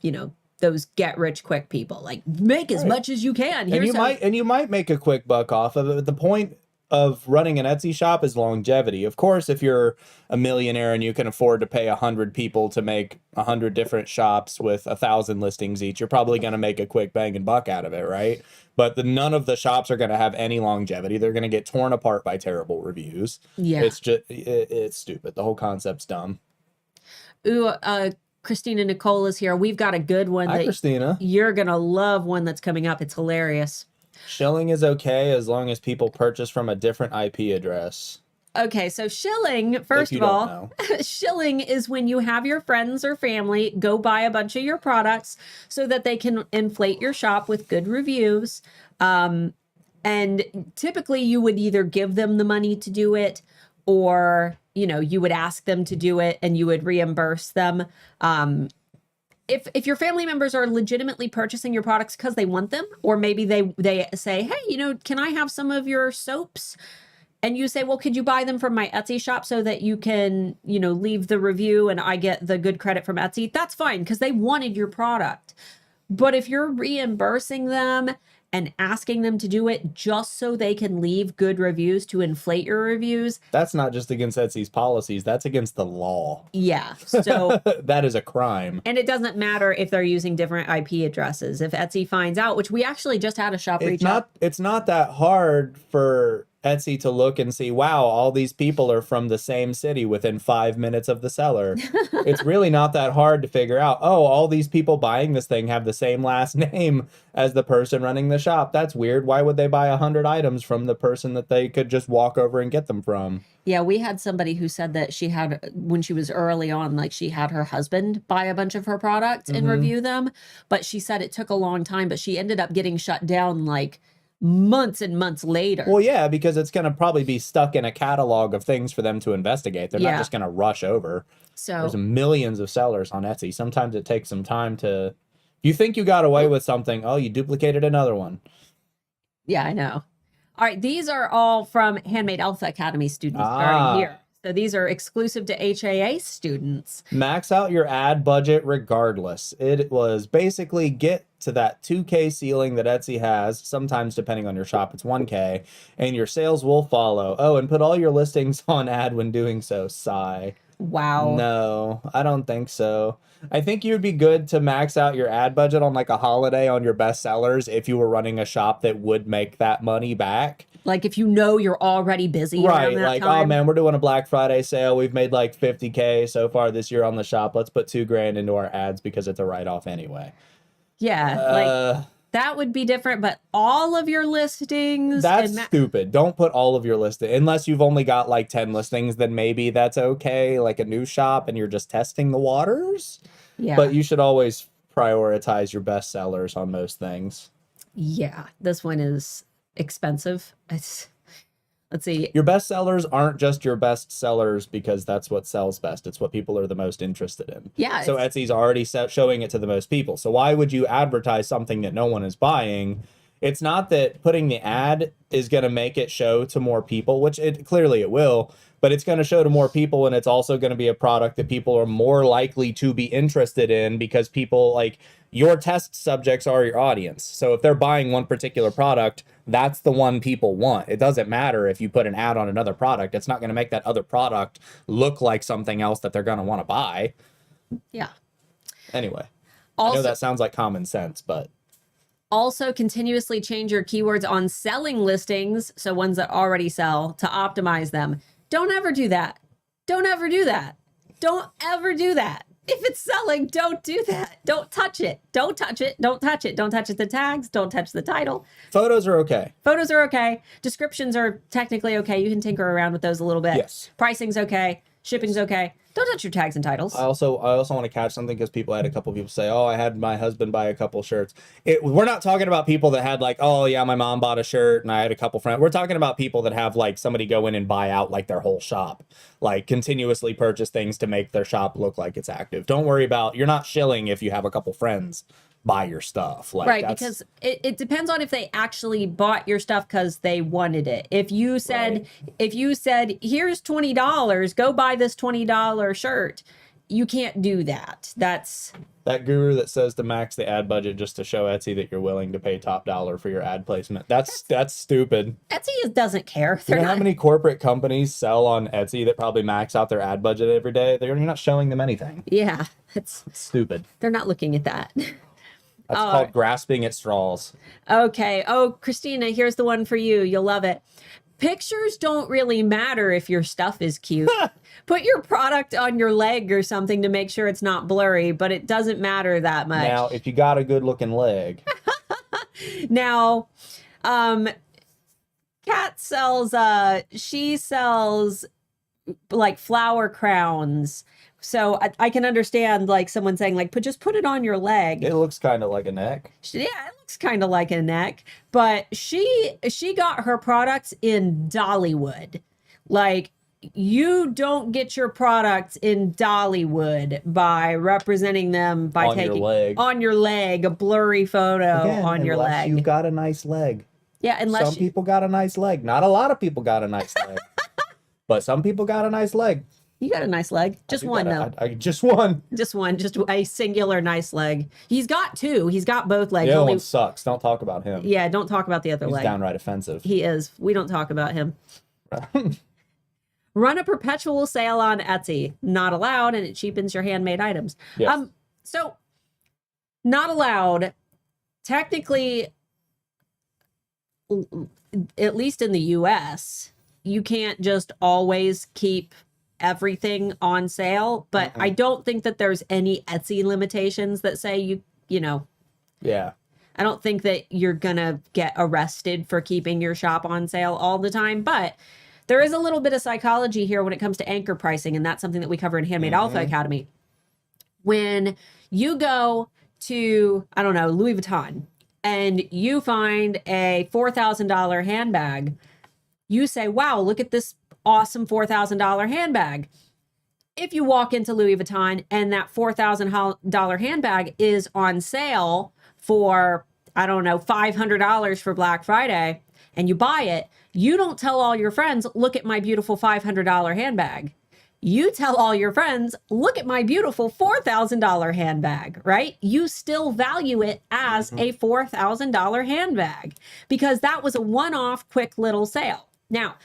those get rich quick people. Like, make as much as you can. And you might make a quick buck off of it. But the point of running an Etsy shop is longevity. Of course, if you're a millionaire and you can afford to pay 100 people to make 100 different shops with 1,000 listings each, you're probably going to make a quick banging buck out of it, right? But none of the shops are going to have any longevity. They're going to get torn apart by terrible reviews. Yeah. It's stupid. The whole concept's dumb. Ooh, Christina Nicole is here. We've got a good one. Hi, Christina. You're going to love one that's coming up. It's hilarious. Shilling is okay as long as people purchase from a different IP address. Okay, so Shilling, first of all, Shilling is when you have your friends or family go buy a bunch of your products so that they can inflate your shop with good reviews. And typically you would either give them the money to do it, or, you would ask them to do it and you would reimburse them. If your family members are legitimately purchasing your products because they want them, or maybe they say, hey, can I have some of your soaps? And you say, well, could you buy them from my Etsy shop so that you can, leave the review and I get the good credit from Etsy? That's fine, because they wanted your product. But if you're reimbursing them and asking them to do it just so they can leave good reviews to inflate your reviews, that's not just against Etsy's policies, that's against the law. Yeah. So that is a crime. And it doesn't matter if they're using different IP addresses. If Etsy finds out, which we actually just had a shop reach out. It's not that hard for Etsy to look and see, wow, all these people are from the same city within 5 minutes of the seller. It's really not that hard to figure out, oh, all these people buying this thing have the same last name as the person running the shop. That's weird. Why would they buy 100 items from the person that they could just walk over and get them from? Yeah, we had somebody who said that she had, when she was early on, like she had her husband buy a bunch of her products and review them. But she said it took a long time, but she ended up getting shut down like months and months later. Well, yeah, because it's going to probably be stuck in a catalog of things for them to investigate. They're not just going to rush over. So there's millions of sellers on Etsy. Sometimes it takes some time to, you think you got away with something, oh, you duplicated another one. Yeah, I know. All right, these are all from Handmade Alpha Academy students starting here. So these are exclusive to HAA students. Max out your ad budget regardless. It was basically get to that 2K ceiling that Etsy has. Sometimes, depending on your shop, it's 1K, and your sales will follow. Oh, and put all your listings on ad when doing so. Sigh. Wow. No, I don't think so. I think you'd be good to max out your ad budget on like a holiday on your best sellers if you were running a shop that would make that money back. Like if you know you're already busy Right, around that like, time. oh man, we're doing a Black Friday sale. We've made like 50K so far this year on the shop. Let's put $2,000 into our ads because it's a write-off anyway. Yeah, like that would be different, but all of your listings. That's stupid. Don't put all of your listings. Unless you've only got like 10 listings, then maybe that's okay. Like a new shop and you're just testing the waters. Yeah. But you should always prioritize your best sellers on most things. Yeah, this one is expensive. Let's see. Your best sellers aren't just your best sellers because that's what sells best. It's what people are the most interested in. Yeah. So Etsy's already showing it to the most people. So why would you advertise something that no one is buying? It's not that putting the ad is going to make it show to more people, which it clearly it will, but it's going to show to more people, and it's also going to be a product that people are more likely to be interested in because people like your test subjects are your audience. So if they're buying one particular product, that's the one people want. It doesn't matter if you put an ad on another product. It's not going to make that other product look like something else that they're going to want to buy. Yeah. Anyway, Also, I know that sounds like common sense, but also continuously change your keywords on selling listings, so ones that already sell, to optimize them. Don't ever do that. Don't ever do that. Don't ever do that. If it's selling, don't do that. Don't touch it. Don't touch it. Don't touch it. Don't touch the tags. Don't touch the title. photos are okay. Photos are okay. Descriptions are technically okay. You can tinker around with those a little bit. Yes. Pricing's okay. Shipping's okay. Don't touch your tags and titles. I also want to catch something because I had a couple people say, oh, I had my husband buy a couple shirts. We're not talking about people that had like, oh yeah, my mom bought a shirt and I had a couple friends. We're talking about people that have like somebody go in and buy out like their whole shop, like continuously purchase things to make their shop look like it's active. Don't worry about, you're not shilling if you have a couple friends buy your stuff. Like, right, because it depends on if they actually bought your stuff because they wanted it. If you said, here's $20, go buy this $20 shirt, you can't do that. That's that guru that says to max the ad budget just to show Etsy that you're willing to pay top dollar for your ad placement. That's stupid. Etsy doesn't care. You know how many corporate companies sell on Etsy that probably max out their ad budget every day? You're not showing them anything. Yeah, it's stupid. They're not looking at that. That's called grasping at straws. Okay. Oh, Christina, here's the one for you. You'll love it. Pictures don't really matter if your stuff is cute. Put your product on your leg or something to make sure it's not blurry, but it doesn't matter that much. Now, if you got a good looking leg. Now, Kat sells, she sells like flower crowns. So I can understand like someone saying like, just put it on your leg. It looks kind of like a neck. Yeah, it looks kind of like a neck. But she got her products in Dollywood. Like, you don't get your products in Dollywood by representing them by on taking your leg. On your leg, a blurry photo Again, on your leg. You've got a nice leg. Yeah, unless some people got a nice leg. Not a lot of people got a nice leg. But some people got a nice leg. You got a nice leg. Just one, though. Just one. Just one. Just a singular nice leg. He's got two. He's got both legs. The other one sucks. Don't talk about him. Yeah, don't talk about the other leg. He's downright offensive. He is. We don't talk about him. Run a perpetual sale on Etsy. Not allowed, and it cheapens your handmade items. Yes. So, not allowed. Technically, at least in the US, you can't just always keep everything on sale, but I don't think that there's any Etsy limitations that say you know. Yeah. I don't think that you're gonna get arrested for keeping your shop on sale all the time, but there is a little bit of psychology here when it comes to anchor pricing, and that's something that we cover in Handmade Alpha Academy. When you go to, I don't know, Louis Vuitton, and you find a $4,000 handbag, you say, wow, look at this awesome $4,000 handbag. If you walk into Louis Vuitton and that $4,000 handbag is on sale for, I don't know, $500 for Black Friday, and you buy it, you don't tell all your friends, look at my beautiful $500 handbag. You tell all your friends, look at my beautiful $4,000 handbag, right? You still value it as a $4,000 handbag because that was a one-off quick little sale. Now,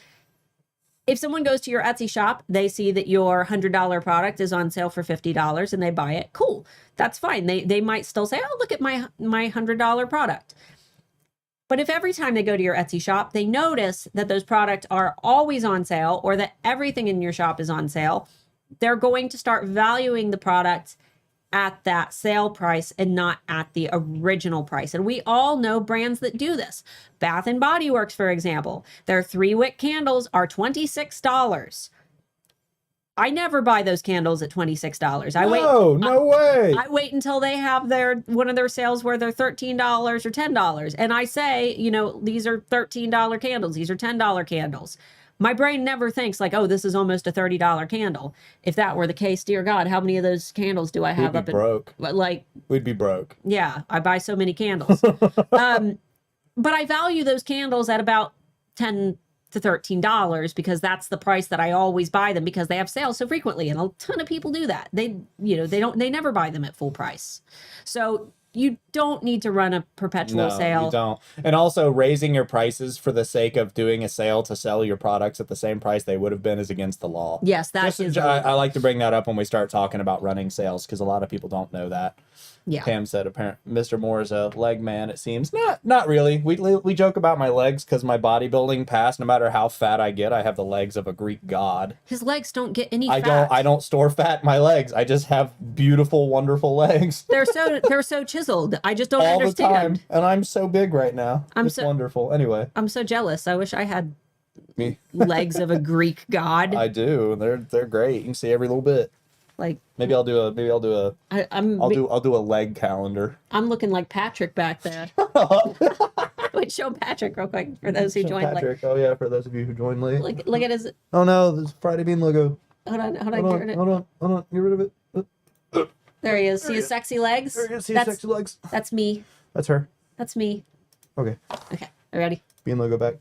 if someone goes to your Etsy shop, they see that your $100 product is on sale for $50 and they buy it. Cool. That's fine. They might still say, oh, look at my $100 product. But if every time they go to your Etsy shop, they notice that those products are always on sale or that everything in your shop is on sale, they're going to start valuing the product at that sale price and not at the original price. And we all know brands that do this. Bath and Body Works, for example, their 3-wick candles are $26. I never buy those candles at $26. No way. I wait until they have one of their sales where they're $13 or $10. And I say, you know, these are $13 candles. These are $10 candles. My brain never thinks like, oh, this is almost a $30 candle. If that were the case, dear God, how many of those candles do I have We'd be broke. Like, we'd be broke. Yeah, I buy so many candles. But I value those candles at about $10 to $13 because that's the price that I always buy them because they have sales so frequently, and a ton of people do that. They never buy them at full price. So you don't need to run a perpetual sale. You don't. And also, raising your prices for the sake of doing a sale to sell your products at the same price they would have been is against the law. Yes, that is. I like to bring that up when we start talking about running sales because a lot of people don't know that. Yeah. Pam said, apparently, Mr. Moore is a leg man, it seems. Not really. We joke about my legs because my bodybuilding past, no matter how fat I get, I have the legs of a Greek god. His legs don't get any fat. I don't store fat in my legs. I just have beautiful, wonderful legs. They're so chiseled. I just don't all understand. The time. And I'm so big right now. It's wonderful. Anyway. I'm so jealous. I wish I had me legs of a Greek god. I do. They're great. You can see every little bit. Like I'll do a leg calendar. I'm looking like Patrick back there. Wait, show Patrick real quick for those who joined. Patrick, oh yeah, for those of you who joined late. Look at his. Oh no, this Friday Bean logo. Hold on, hold on, get rid of it. There he is. See his sexy legs. There he is. See his sexy legs. That's me. That's her. That's me. Okay. Okay. Are you ready? Bean logo back.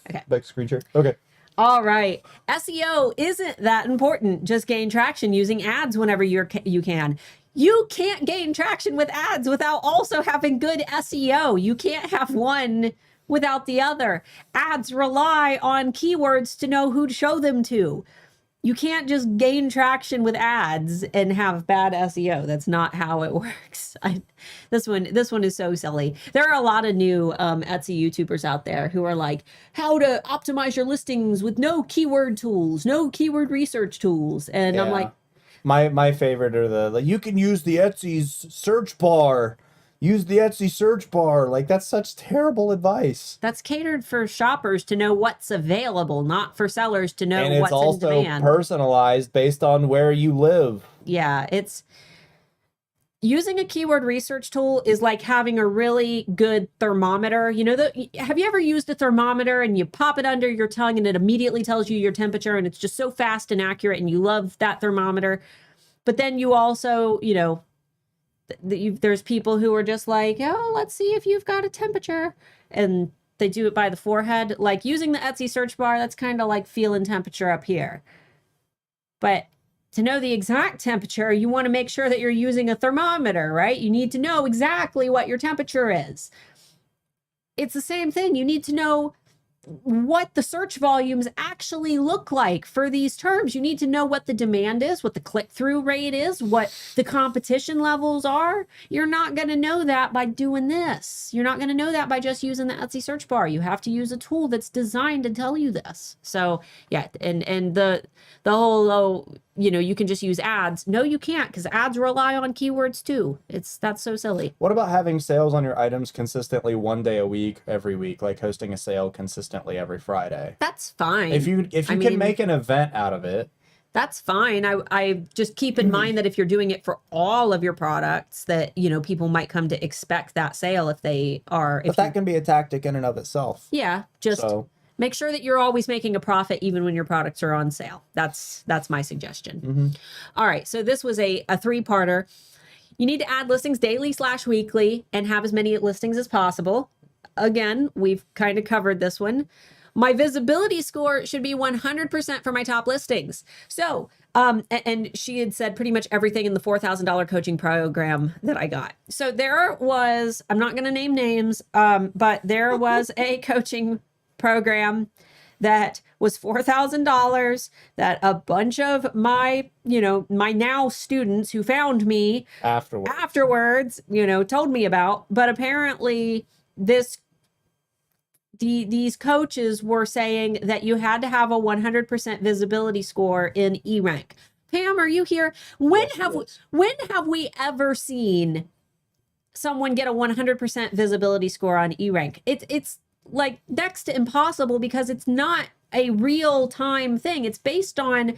Okay. Back screen share. Okay. All right. SEO isn't that important. Just gain traction using ads whenever you can. You can't gain traction with ads without also having good SEO. You can't have one without the other. Ads rely on keywords to know who to show them to. You can't just gain traction with ads and have bad SEO. That's not how it works. This one is so silly. There are a lot of new Etsy YouTubers out there who are like, how to optimize your listings with no keyword tools, no keyword research tools. And yeah. I'm like, my favorite are the you can use the Etsy's search bar. Use the Etsy search bar. Like, that's such terrible advice. That's catered for shoppers to know what's available, not for sellers to know what's in demand. And it's also personalized based on where you live. Yeah, it's using a keyword research tool is like having a really good thermometer. You know, have you ever used a thermometer and you pop it under your tongue and it immediately tells you your temperature and it's just so fast and accurate and you love that thermometer? But then you also, you know, there's people who are just like, oh, let's see if you've got a temperature, and they do it by the forehead. Like using the Etsy search bar, that's kind of like feeling temperature up here. But to know the exact temperature, you want to make sure that you're using a thermometer, right? You need to know exactly what your temperature is. It's the same thing. You need to know what the search volumes actually look like for these terms. You need to know what the demand is, what the click-through rate is, what the competition levels are. You're not going to know that by doing this. You're not going to know that by just using the Etsy search bar. You have to use a tool that's designed to tell you this. So yeah, and the whole, you know, you can just use ads. No, you can't, because ads rely on keywords too. That's so silly. What about having sales on your items consistently one day a week, every week, like hosting a sale consistently every Friday? That's fine. If you can make an event out of it. That's fine. I just keep in mind that if you're doing it for all of your products, that, you know, people might come to expect that sale if they are. But that can be a tactic in and of itself. Yeah, just make sure that you're always making a profit even when your products are on sale. That's my suggestion. Mm-hmm. All right, so this was a 3-parter. You need to add listings daily/weekly and have as many listings as possible. again, we've kind of covered this one. My visibility score should be 100% for my top listings. So, and she had said pretty much everything in the $4,000 coaching program that I got. So there was, I'm not going to name names, but there was a coaching program that was $4,000 that a bunch of my, my now students who found me afterwards, told me about. But apparently these coaches were saying that you had to have a 100% visibility score in E-Rank. Pam, are you here? When have we ever seen someone get a 100% visibility score on E-Rank? It's like next to impossible because it's not a real time thing. It's based on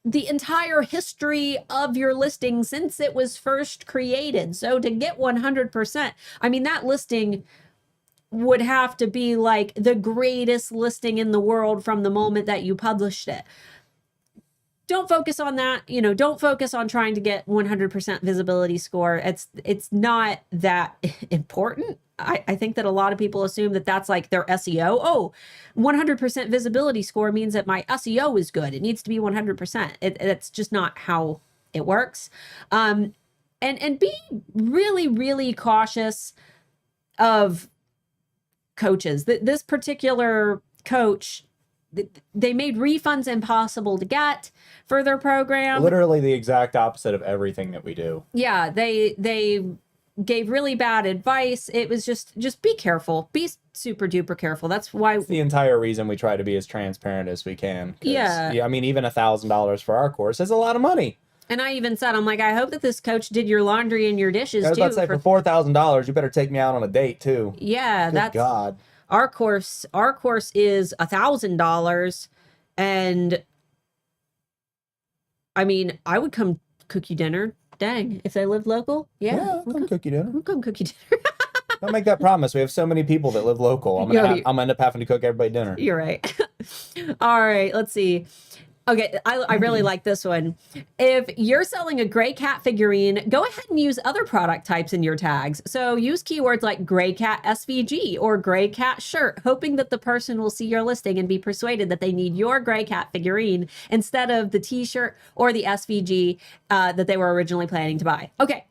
the entire history of your listing since it was first created. So to get 100%, I mean, that listing would have to be like the greatest listing in the world from the moment that you published it. Don't focus on that. Don't focus on trying to get 100% visibility score. It's not that important. I think that a lot of people assume that that's like their SEO. Oh, 100% visibility score means that my SEO is good. It needs to be 100%. It's just not how it works. And be really, really cautious of coaches. This particular coach, they made refunds impossible to get for their program. Literally the exact opposite of everything that we do. Yeah, they gave really bad advice. It was just be careful. Be super duper careful. That's why the entire reason we try to be as transparent as we can. Yeah. I mean, even $1,000 for our course is a lot of money. And I even said, I'm like, I hope that this coach did your laundry and your dishes too. I was about to say, for $4,000, you better take me out on a date too. Yeah, Good God. Our course is $1,000, and I mean, I would come cook you dinner. Dang, if they lived local, yeah, I'll come cook you dinner. We'll come cook you dinner. Don't make that promise. We have so many people that live local. I'm gonna end up having to cook everybody dinner. You're right. All right, let's see. Okay, I really like this one. If you're selling a gray cat figurine, go ahead and use other product types in your tags. So use keywords like gray cat SVG or gray cat shirt, hoping that the person will see your listing and be persuaded that they need your gray cat figurine instead of the t-shirt or the SVG that they were originally planning to buy. Okay.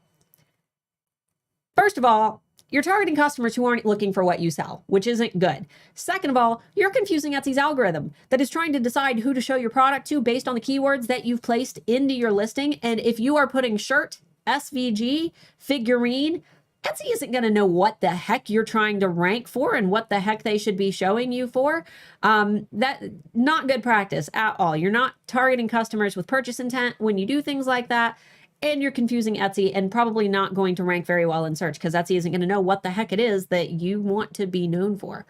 First of all, you're targeting customers who aren't looking for what you sell, which isn't good. Second of all, you're confusing Etsy's algorithm that is trying to decide who to show your product to based on the keywords that you've placed into your listing. And if you are putting shirt, SVG, figurine, Etsy isn't going to know what the heck you're trying to rank for and what the heck they should be showing you for. That not good practice at all. You're not targeting customers with purchase intent when you do things like that. And you're confusing Etsy and probably not going to rank very well in search because Etsy isn't going to know what the heck it is that you want to be known for.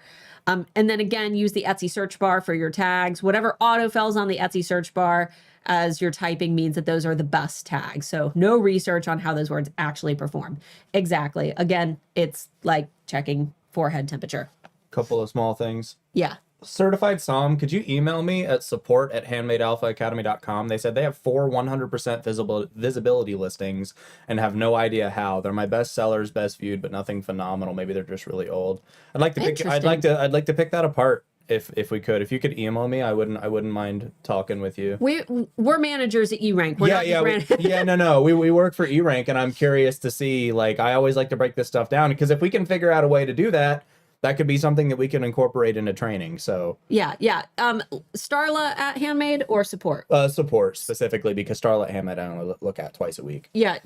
And then again, use the Etsy search bar for your tags. Whatever autofills on the Etsy search bar as you're typing means that those are the best tags. So no research on how those words actually perform. Exactly. Again, it's like checking forehead temperature. Couple of small things. Yeah. Certified Som, could you email me at support@handmadealphaacademy.com? They said they have 4 100% visibility listings and have no idea how. They're my best sellers, best viewed, but nothing phenomenal. Maybe they're just really old. I'd like to pick that apart if we could. If you could email me, I wouldn't mind talking with you. We're managers at E-Rank. We work for E-Rank, and I'm curious to see, like, I always like to break this stuff down because if we can figure out a way to do that, that could be something that we can incorporate into training. So yeah. Starla at Handmade or support? Support specifically, because Starla at Handmade I only look at twice a week. Yeah.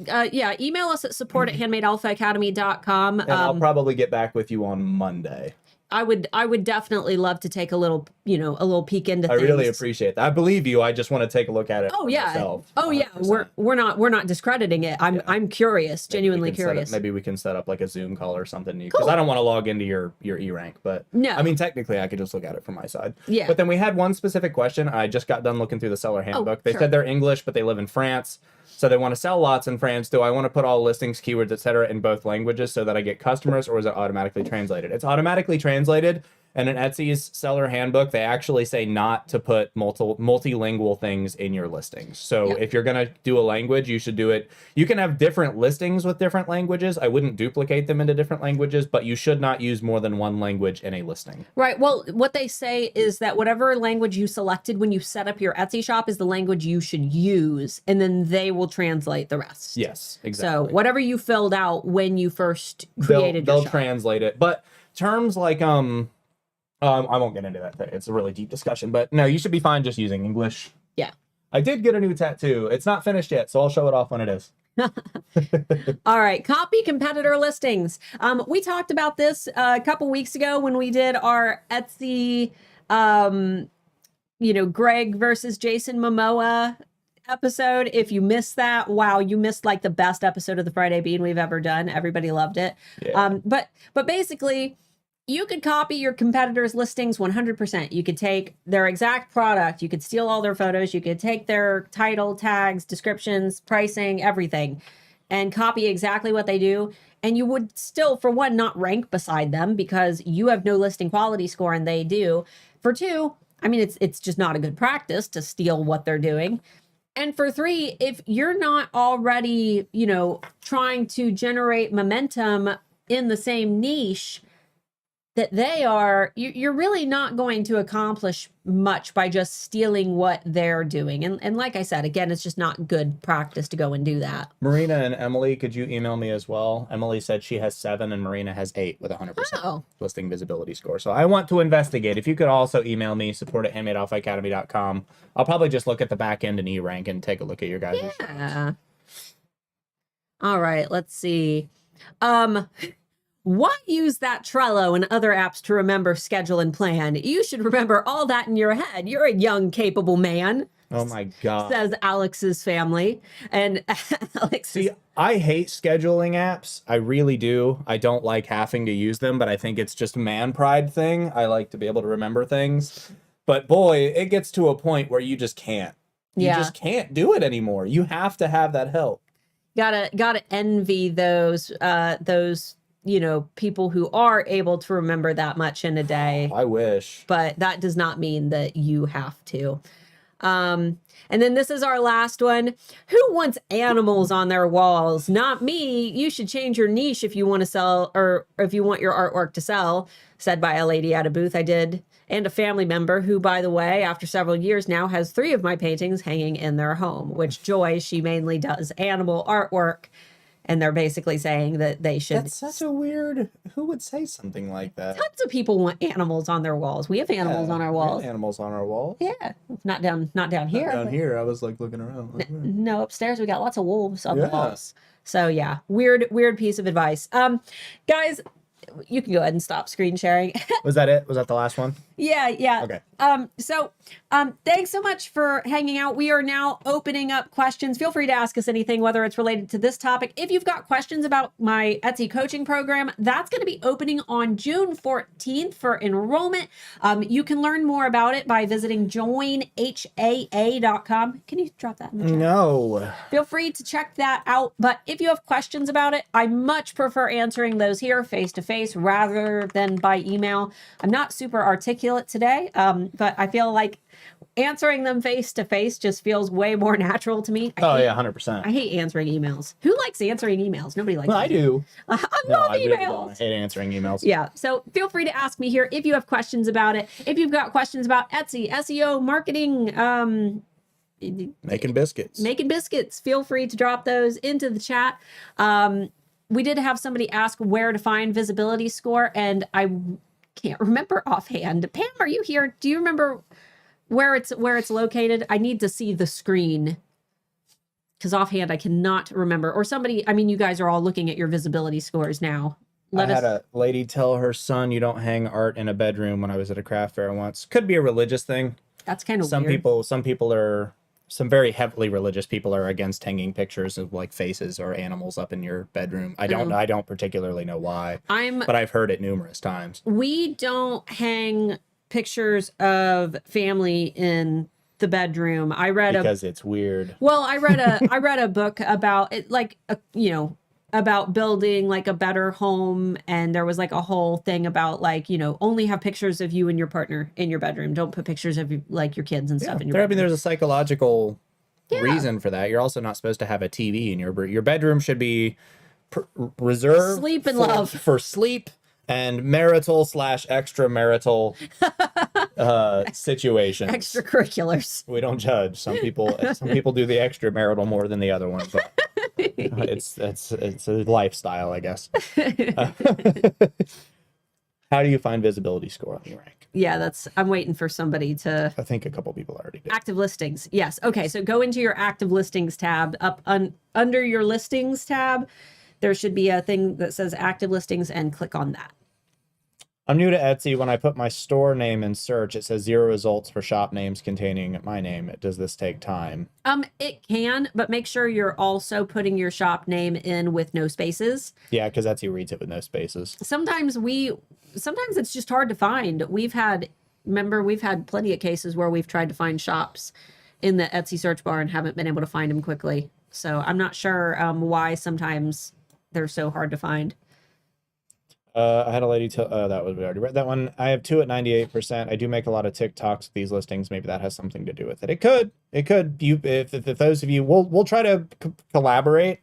Email us at support@handmadealphaacademy.com. And I'll probably get back with you on Monday. I would definitely love to take a little peek into things. I really appreciate that. I believe you. I just want to take a look at it. Oh yeah. Myself, oh yeah. We're not discrediting it. I'm curious, genuinely curious. Maybe we can set up like a Zoom call or something, because I don't want to log into your E-Rank, but no. I mean, technically I could just look at it from my side. Yeah. But then we had one specific question. I just got done looking through the seller handbook. They said they're English, but they live in France. So they want to sell lots in France. Do I want to put all listings, keywords, etc. in both languages so that I get customers, or is it automatically translated? It's automatically translated. And in Etsy's seller handbook, they actually say not to put multilingual things in your listings. So Yep. if you're going to do a language, you should do it. You can have different listings with different languages. I wouldn't duplicate them into different languages, but you should not use more than one language in a listing. Right. Well, what they say is that whatever language you selected when you set up your Etsy shop is the language you should use, and then they will translate the rest. Yes, exactly. So whatever you filled out when you first created they'll your shop. translate it. But terms like I won't get into that today. It's a really deep discussion, but no, you should be fine just using English. Yeah. I did get a new tattoo. It's not finished yet, so I'll show it off when it is. All right, copy competitor listings. We talked about this a couple weeks ago when we did our Etsy, Greg versus Jason Momoa episode. If you missed that, wow, you missed like the best episode of the Friday Bean we've ever done. Everybody loved it. Yeah. But basically, you could copy your competitors' listings 100%. You could take their exact product. You could steal all their photos. You could take their title, tags, descriptions, pricing, everything, and copy exactly what they do. And you would still, for one, not rank beside them because you have no listing quality score and they do. For two, I mean, it's just not a good practice to steal what they're doing. And for three, if you're not already, trying to generate momentum in the same niche that they are, you're really not going to accomplish much by just stealing what they're doing. And like I said, again, it's just not good practice to go and do that. Marina and Emily, could you email me as well? Emily said she has 7 and Marina has 8 with 100% listing visibility score. So I want to investigate. If you could also email me, support@handmadealphaacademy.com. I'll probably just look at the back end and E-rank and take a look at your guys'. Yeah. All right, let's see. Why use that Trello and other apps to remember, schedule, and plan? You should remember all that in your head. You're a young, capable man. Oh my God. Says Alex's family. And Alex See, I hate scheduling apps. I really do. I don't like having to use them, but I think it's just a man pride thing. I like to be able to remember things. But boy, it gets to a point where you just can't. You just can't do it anymore. You have to have that help. Gotta envy those people who are able to remember that much in a day. I wish. But that does not mean that you have to. And then this is our last one. Who wants animals on their walls? Not me. You should change your niche if you want to sell, or if you want your artwork to sell, said by a lady at a booth I did. And a family member who, by the way, after several years now has 3 of my paintings hanging in their home, which Joy, she mainly does animal artwork. And they're basically saying that they should. That's such a weird. Who would say something like that? Tons of people want animals on their walls. We have animals on our walls. We have animals on our walls. Yeah, not down here. Down here, I was like looking around. No, upstairs we got lots of wolves on the walls. So yeah, weird piece of advice. Guys, you can go ahead and stop screen sharing. Was that it? Was that the last one? Yeah. Okay. So thanks so much for hanging out. We are now opening up questions. Feel free to ask us anything, whether it's related to this topic. If you've got questions about my Etsy coaching program, that's going to be opening on June 14th for enrollment. You can learn more about it by visiting joinhaa.com. Can you drop that in the chat? No. Feel free to check that out. But if you have questions about it, I much prefer answering those here face to face rather than by email. I'm not super articulate today, but I feel like answering them face to face just feels way more natural to me. Oh yeah, 100%. I hate answering emails. Who likes answering emails? Nobody likes. Well, I do. I love I really emails. don't. I hate answering emails. Yeah, so feel free to ask me here if you have questions about it. If you've got questions about Etsy, SEO, marketing, Making biscuits. feel free to drop those into the chat. We did have somebody ask where to find visibility score, and I can't remember offhand. Pam, are you here? Do you remember where it's located? I need to see the screen because offhand I cannot remember. Or somebody, I mean, you guys are all looking at your visibility scores now. I had a lady tell her son, "You don't hang art in a bedroom," when I was at a craft fair once. Could be a religious thing. That's kind of Some weird. some very heavily religious people are against hanging pictures of like faces or animals up in your bedroom. I don't particularly know why, but I've heard it numerous times. We don't hang pictures of family in the bedroom. I read because it's weird. Well, I read a book about it, like a about building like a better home, and there was like a whole thing about like, you know, only have pictures of you and your partner in your bedroom. Don't put pictures of like your kids and stuff in your bedroom. there's a psychological reason for that. You're also not supposed to have a TV in your bedroom. Should be reserved Sleep and love for sleep and marital / extramarital situations. Extracurriculars. We don't judge. Some people do the extramarital more than the other one, but it's a lifestyle, I guess. How do you find visibility score on E-Rank? Yeah, I'm waiting for somebody to. I think a couple people already did. Active listings. Yes. Okay. So go into your active listings tab. Up under your listings tab, there should be a thing that says active listings, and click on that. I'm new to Etsy. When I put my store name in search, it says 0 results for shop names containing my name. Does this take time? It can, but make sure you're also putting your shop name in with no spaces. Yeah, because Etsy reads it with no spaces. Sometimes it's just hard to find. We've had plenty of cases where we've tried to find shops in the Etsy search bar and haven't been able to find them quickly. So I'm not sure why sometimes they're so hard to find. I had a lady tell, we already read that one. I have 2 at 98%. I do make a lot of TikToks with these listings. Maybe that has something to do with it. It could. If those of you, we'll try to collaborate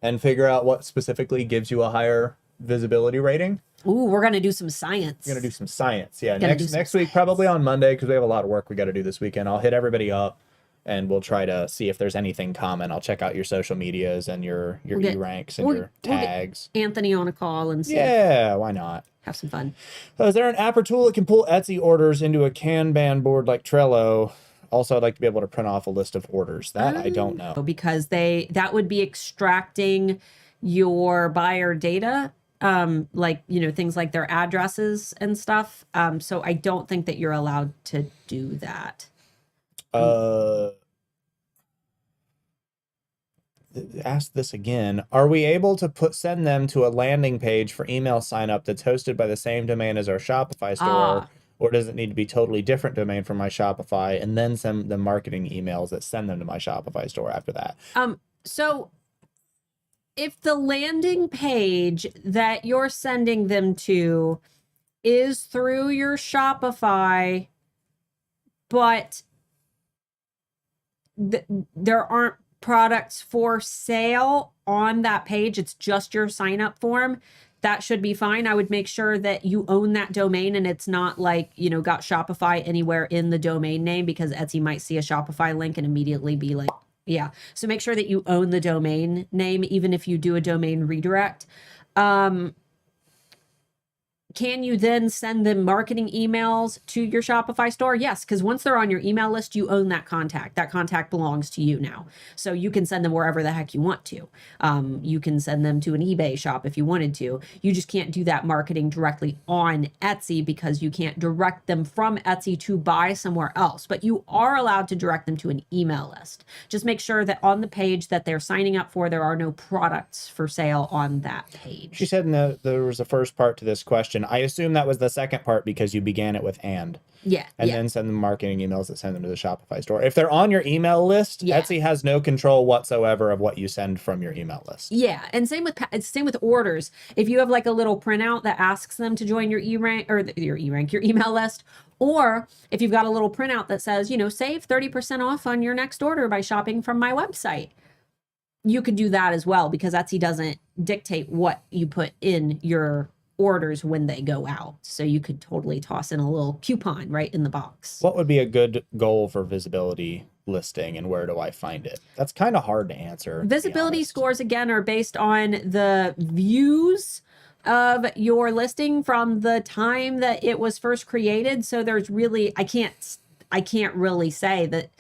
and figure out what specifically gives you a higher visibility rating. Ooh, we're going to do some science. We're going to do some science. Yeah. Next week, probably on Monday, because we have a lot of work we got to do this weekend. I'll hit everybody up and we'll try to see if there's anything common. I'll check out your social medias and your E-ranks and your tags. We'll get Anthony on a call and see. Yeah, why not? Have some fun. Is there an app or tool that can pull Etsy orders into a Kanban board like Trello? Also, I'd like to be able to print off a list of orders. That I don't know. Because that would be extracting your buyer data, like, you know, things like their addresses and stuff. So I don't think that you're allowed to do that. Ask this again. Are we able to send them to a landing page for email sign up that's hosted by the same domain as our Shopify store? Or does it need to be totally different domain from my Shopify and then send the marketing emails that send them to my Shopify store after that? So if the landing page that you're sending them to is through your Shopify, but there aren't products for sale on that page, it's just your sign up form, that should be fine. I would make sure that you own that domain and it's not like, you know, got Shopify anywhere in the domain name, because Etsy might see a Shopify link and immediately be like, yeah. So make sure that you own the domain name, even if you do a domain redirect. Can you then send them marketing emails to your Shopify store? Yes, because once they're on your email list, you own that contact. That contact belongs to you now. So you can send them wherever the heck you want to. You can send them to an eBay shop if you wanted to. You just can't do that marketing directly on Etsy because you can't direct them from Etsy to buy somewhere else. But you are allowed to direct them to an email list. Just make sure that on the page that they're signing up for, there are no products for sale on that page. She said there was a first part to this question. I assume that was the second part because you began it with and. Yeah. And then send them marketing emails that send them to the Shopify store. If they're on your email list, Etsy has no control whatsoever of what you send from your email list. Yeah. And same with orders. If you have like a little printout that asks them to join your E-rank or your email list, or if you've got a little printout that says, you know, save 30% off on your next order by shopping from my website, you could do that as well, because Etsy doesn't dictate what you put in your orders when they go out. So you could totally toss in a little coupon right in the box. What would be a good goal for visibility listing, and where do I find it? That's kind of hard to answer. Visibility scores, again, are based on the views of your listing from the time that it was first created. So there's really, I can't really say that.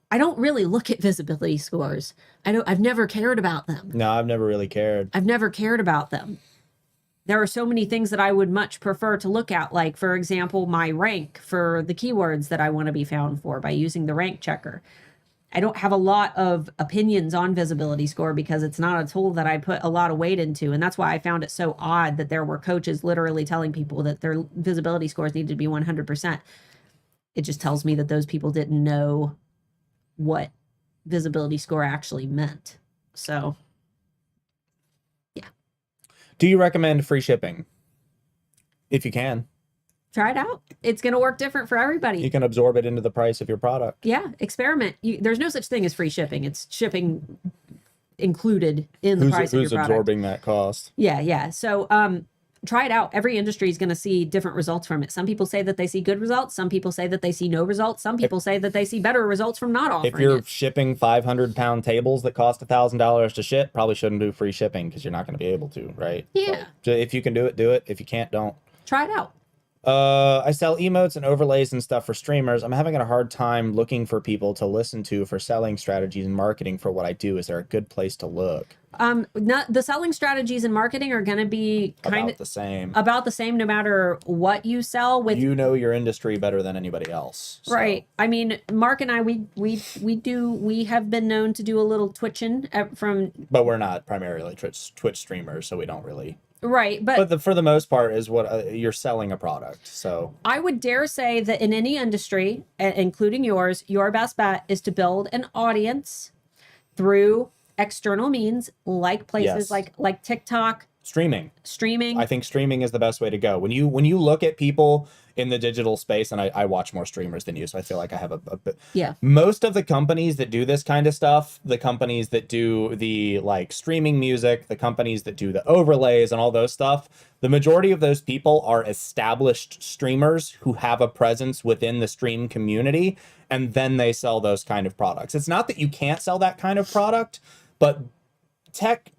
I don't really look at visibility scores. I've never cared about them. No, I've never really cared. I've never cared about them. There are so many things that I would much prefer to look at, like, for example, my rank for the keywords that I want to be found for by using the rank checker. I don't have a lot of opinions on visibility score because it's not a tool that I put a lot of weight into. And that's why I found it so odd that there were coaches literally telling people that their visibility scores needed to be 100%. It just tells me that those people didn't know what visibility score actually meant. So, yeah. Do you recommend free shipping? If you can. Try it out. It's going to work different for everybody. You can absorb it into the price of your product. Yeah, experiment. There's no such thing as free shipping. It's shipping included in the price of your product. Who's absorbing that cost? Yeah. So try it out. Every industry is going to see different results from it. Some people say that they see good results. Some people say that they see no results. Some people say that they see better results from not offering it. If you're shipping 500-pound tables that cost $1,000 to ship, probably shouldn't do free shipping because you're not going to be able to, right? Yeah. So if you can do it, do it. If you can't, don't. Try it out. I sell emotes and overlays and stuff for streamers. I'm having a hard time looking for people to listen to for selling strategies and marketing for what I do. Is there a good place to look? The selling strategies and marketing are going to be kind of about the same no matter what you sell. With you know your industry better than anybody else, so. Right? I mean, Mark and I, we have been known to do a little twitching but we're not primarily Twitch streamers, so we don't really. Right, but for the most part is what you're selling a product. So I would dare say that in any industry, including yours, your best bet is to build an audience through external means like places like TikTok, streaming. I think streaming is the best way to go. When you look at people in the digital space, and I watch more streamers than you, so I feel like I have a bit. Yeah. Most of the companies that do this kind of stuff, the companies that do the like streaming music, the companies that do the overlays and all those stuff, the majority of those people are established streamers who have a presence within the stream community, and then they sell those kind of products. It's not that you can't sell that kind of product, but tech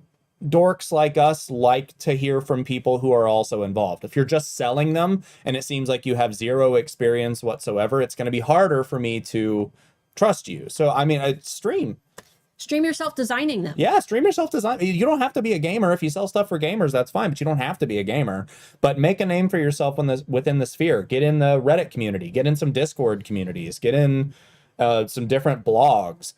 dorks like us like to hear from people who are also involved. If you're just selling them and it seems like you have zero experience whatsoever, it's going to be harder for me to trust you. So, I mean, stream yourself designing them. Yeah, stream yourself design. You don't have to be a gamer. If you sell stuff for gamers, that's fine, but you don't have to be a gamer. But make a name for yourself within the sphere. Get in the Reddit community. Get in some Discord communities. Get in some different blogs,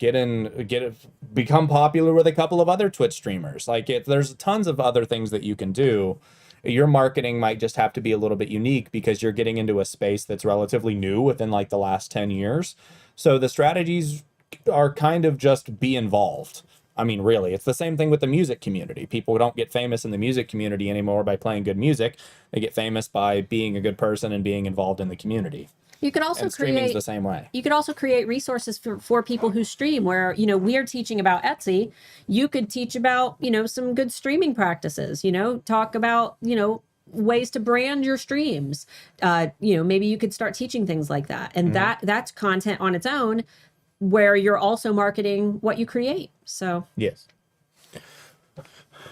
become popular with a couple of other Twitch streamers. There's tons of other things that you can do. Your marketing might just have to be a little bit unique because you're getting into a space that's relatively new within like the last 10 years. So the strategies are kind of just be involved. I mean, really, it's the same thing with the music community. People don't get famous in the music community anymore by playing good music. They get famous by being a good person and being involved in the community. You could also streaming's the same way. You could also create resources for people who stream where, we're teaching about Etsy. You could teach about, some good streaming practices, talk about, ways to brand your streams. Maybe you could start teaching things like that. And that's content on its own where you're also marketing what you create. So, yes.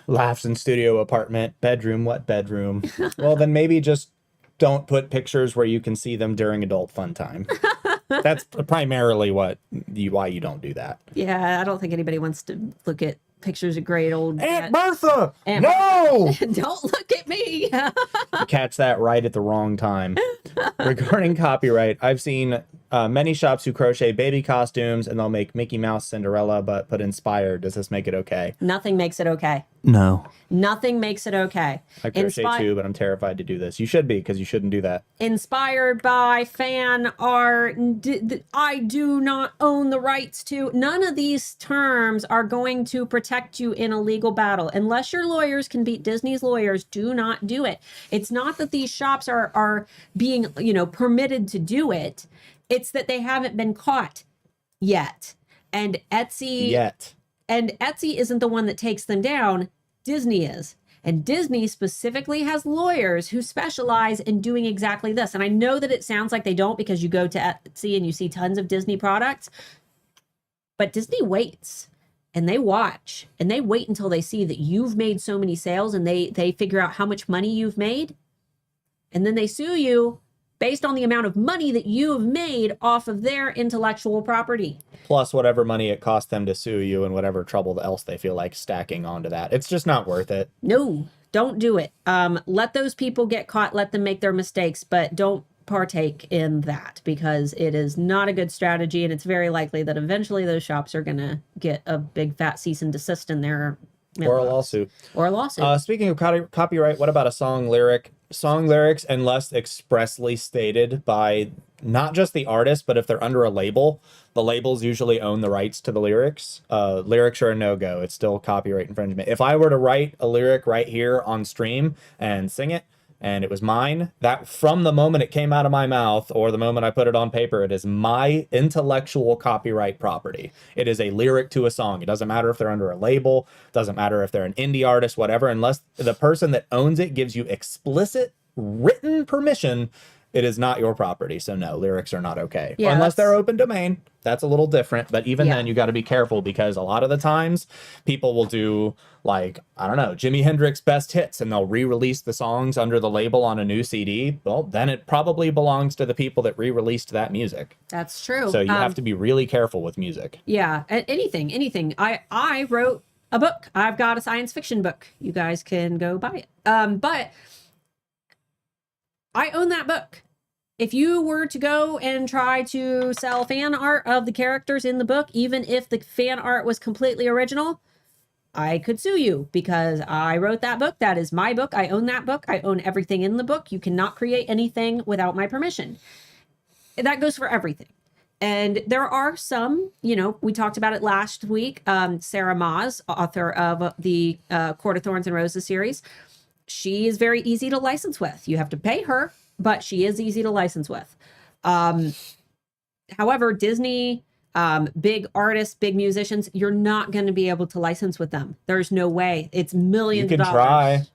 Laughs in studio apartment, bedroom, what bedroom? Well, then maybe just don't put pictures where you can see them during adult fun time. That's primarily why you don't do that. Yeah, I don't think anybody wants to look at pictures of great old Aunt Bertha. No, don't look at me. Catch that right at the wrong time. Regarding copyright, I've seen many shops who crochet baby costumes and they'll make Mickey Mouse, Cinderella, but put inspired. Does this make it okay? Nothing makes it okay. No. Nothing makes it okay. I crochet too, but I'm terrified to do this. You should be, because you shouldn't do that. Inspired by, fan art, I do not own the rights to. None of these terms are going to protect you in a legal battle. Unless your lawyers can beat Disney's lawyers, do not do it. It's not that these shops are being, permitted to do it. It's that they haven't been caught yet. And Etsy isn't the one that takes them down. Disney is. And Disney specifically has lawyers who specialize in doing exactly this. And I know that it sounds like they don't because you go to Etsy and you see tons of Disney products. But Disney waits and they watch and they wait until they see that you've made so many sales and they figure out how much money you've made. And then they sue you based on the amount of money that you have made off of their intellectual property. Plus whatever money it costs them to sue you and whatever trouble else they feel like stacking onto that. It's just not worth it. No, don't do it. Let those people get caught, let them make their mistakes, but don't partake in that because it is not a good strategy. And it's very likely that eventually those shops are going to get a big fat cease and desist in their mailbox. Or a lawsuit. Or a lawsuit. Speaking of copyright, what about a song lyric song lyrics unless expressly stated by not just the artist, but if they're under a label, the labels usually own the rights to the lyrics. Lyrics are a no-go. It's still copyright infringement. If I were to write a lyric right here on stream and sing it, and it was mine, that from the moment it came out of my mouth or the moment I put it on paper, it is my intellectual copyright property. It is a lyric to a song. It doesn't matter if they're under a label, doesn't matter if they're an indie artist, whatever, unless the person that owns it gives you explicit written permission, it is not your property. So no, lyrics are not okay. Yeah, unless they're open domain. That's a little different. But even then, you got to be careful because a lot of the times people will do like, I don't know, Jimi Hendrix best hits, and they'll re-release the songs under the label on a new CD. Well, then it probably belongs to the people that re-released that music. That's true. So you have to be really careful with music. Yeah, anything. I wrote a book. I've got a science fiction book. You guys can go buy it. But I own that book. If you were to go and try to sell fan art of the characters in the book, even if the fan art was completely original, I could sue you because I wrote that book. That is my book. I own that book. I own everything in the book. You cannot create anything without my permission. That goes for everything. And there are some, we talked about it last week. Sarah Maas, author of the Court of Thorns and Roses series, she is very easy to license with. You have to pay her, but she is easy to license with. However, Disney, big artists, big musicians, you're not going to be able to license with them. There's no way. It's millions of dollars. You can try.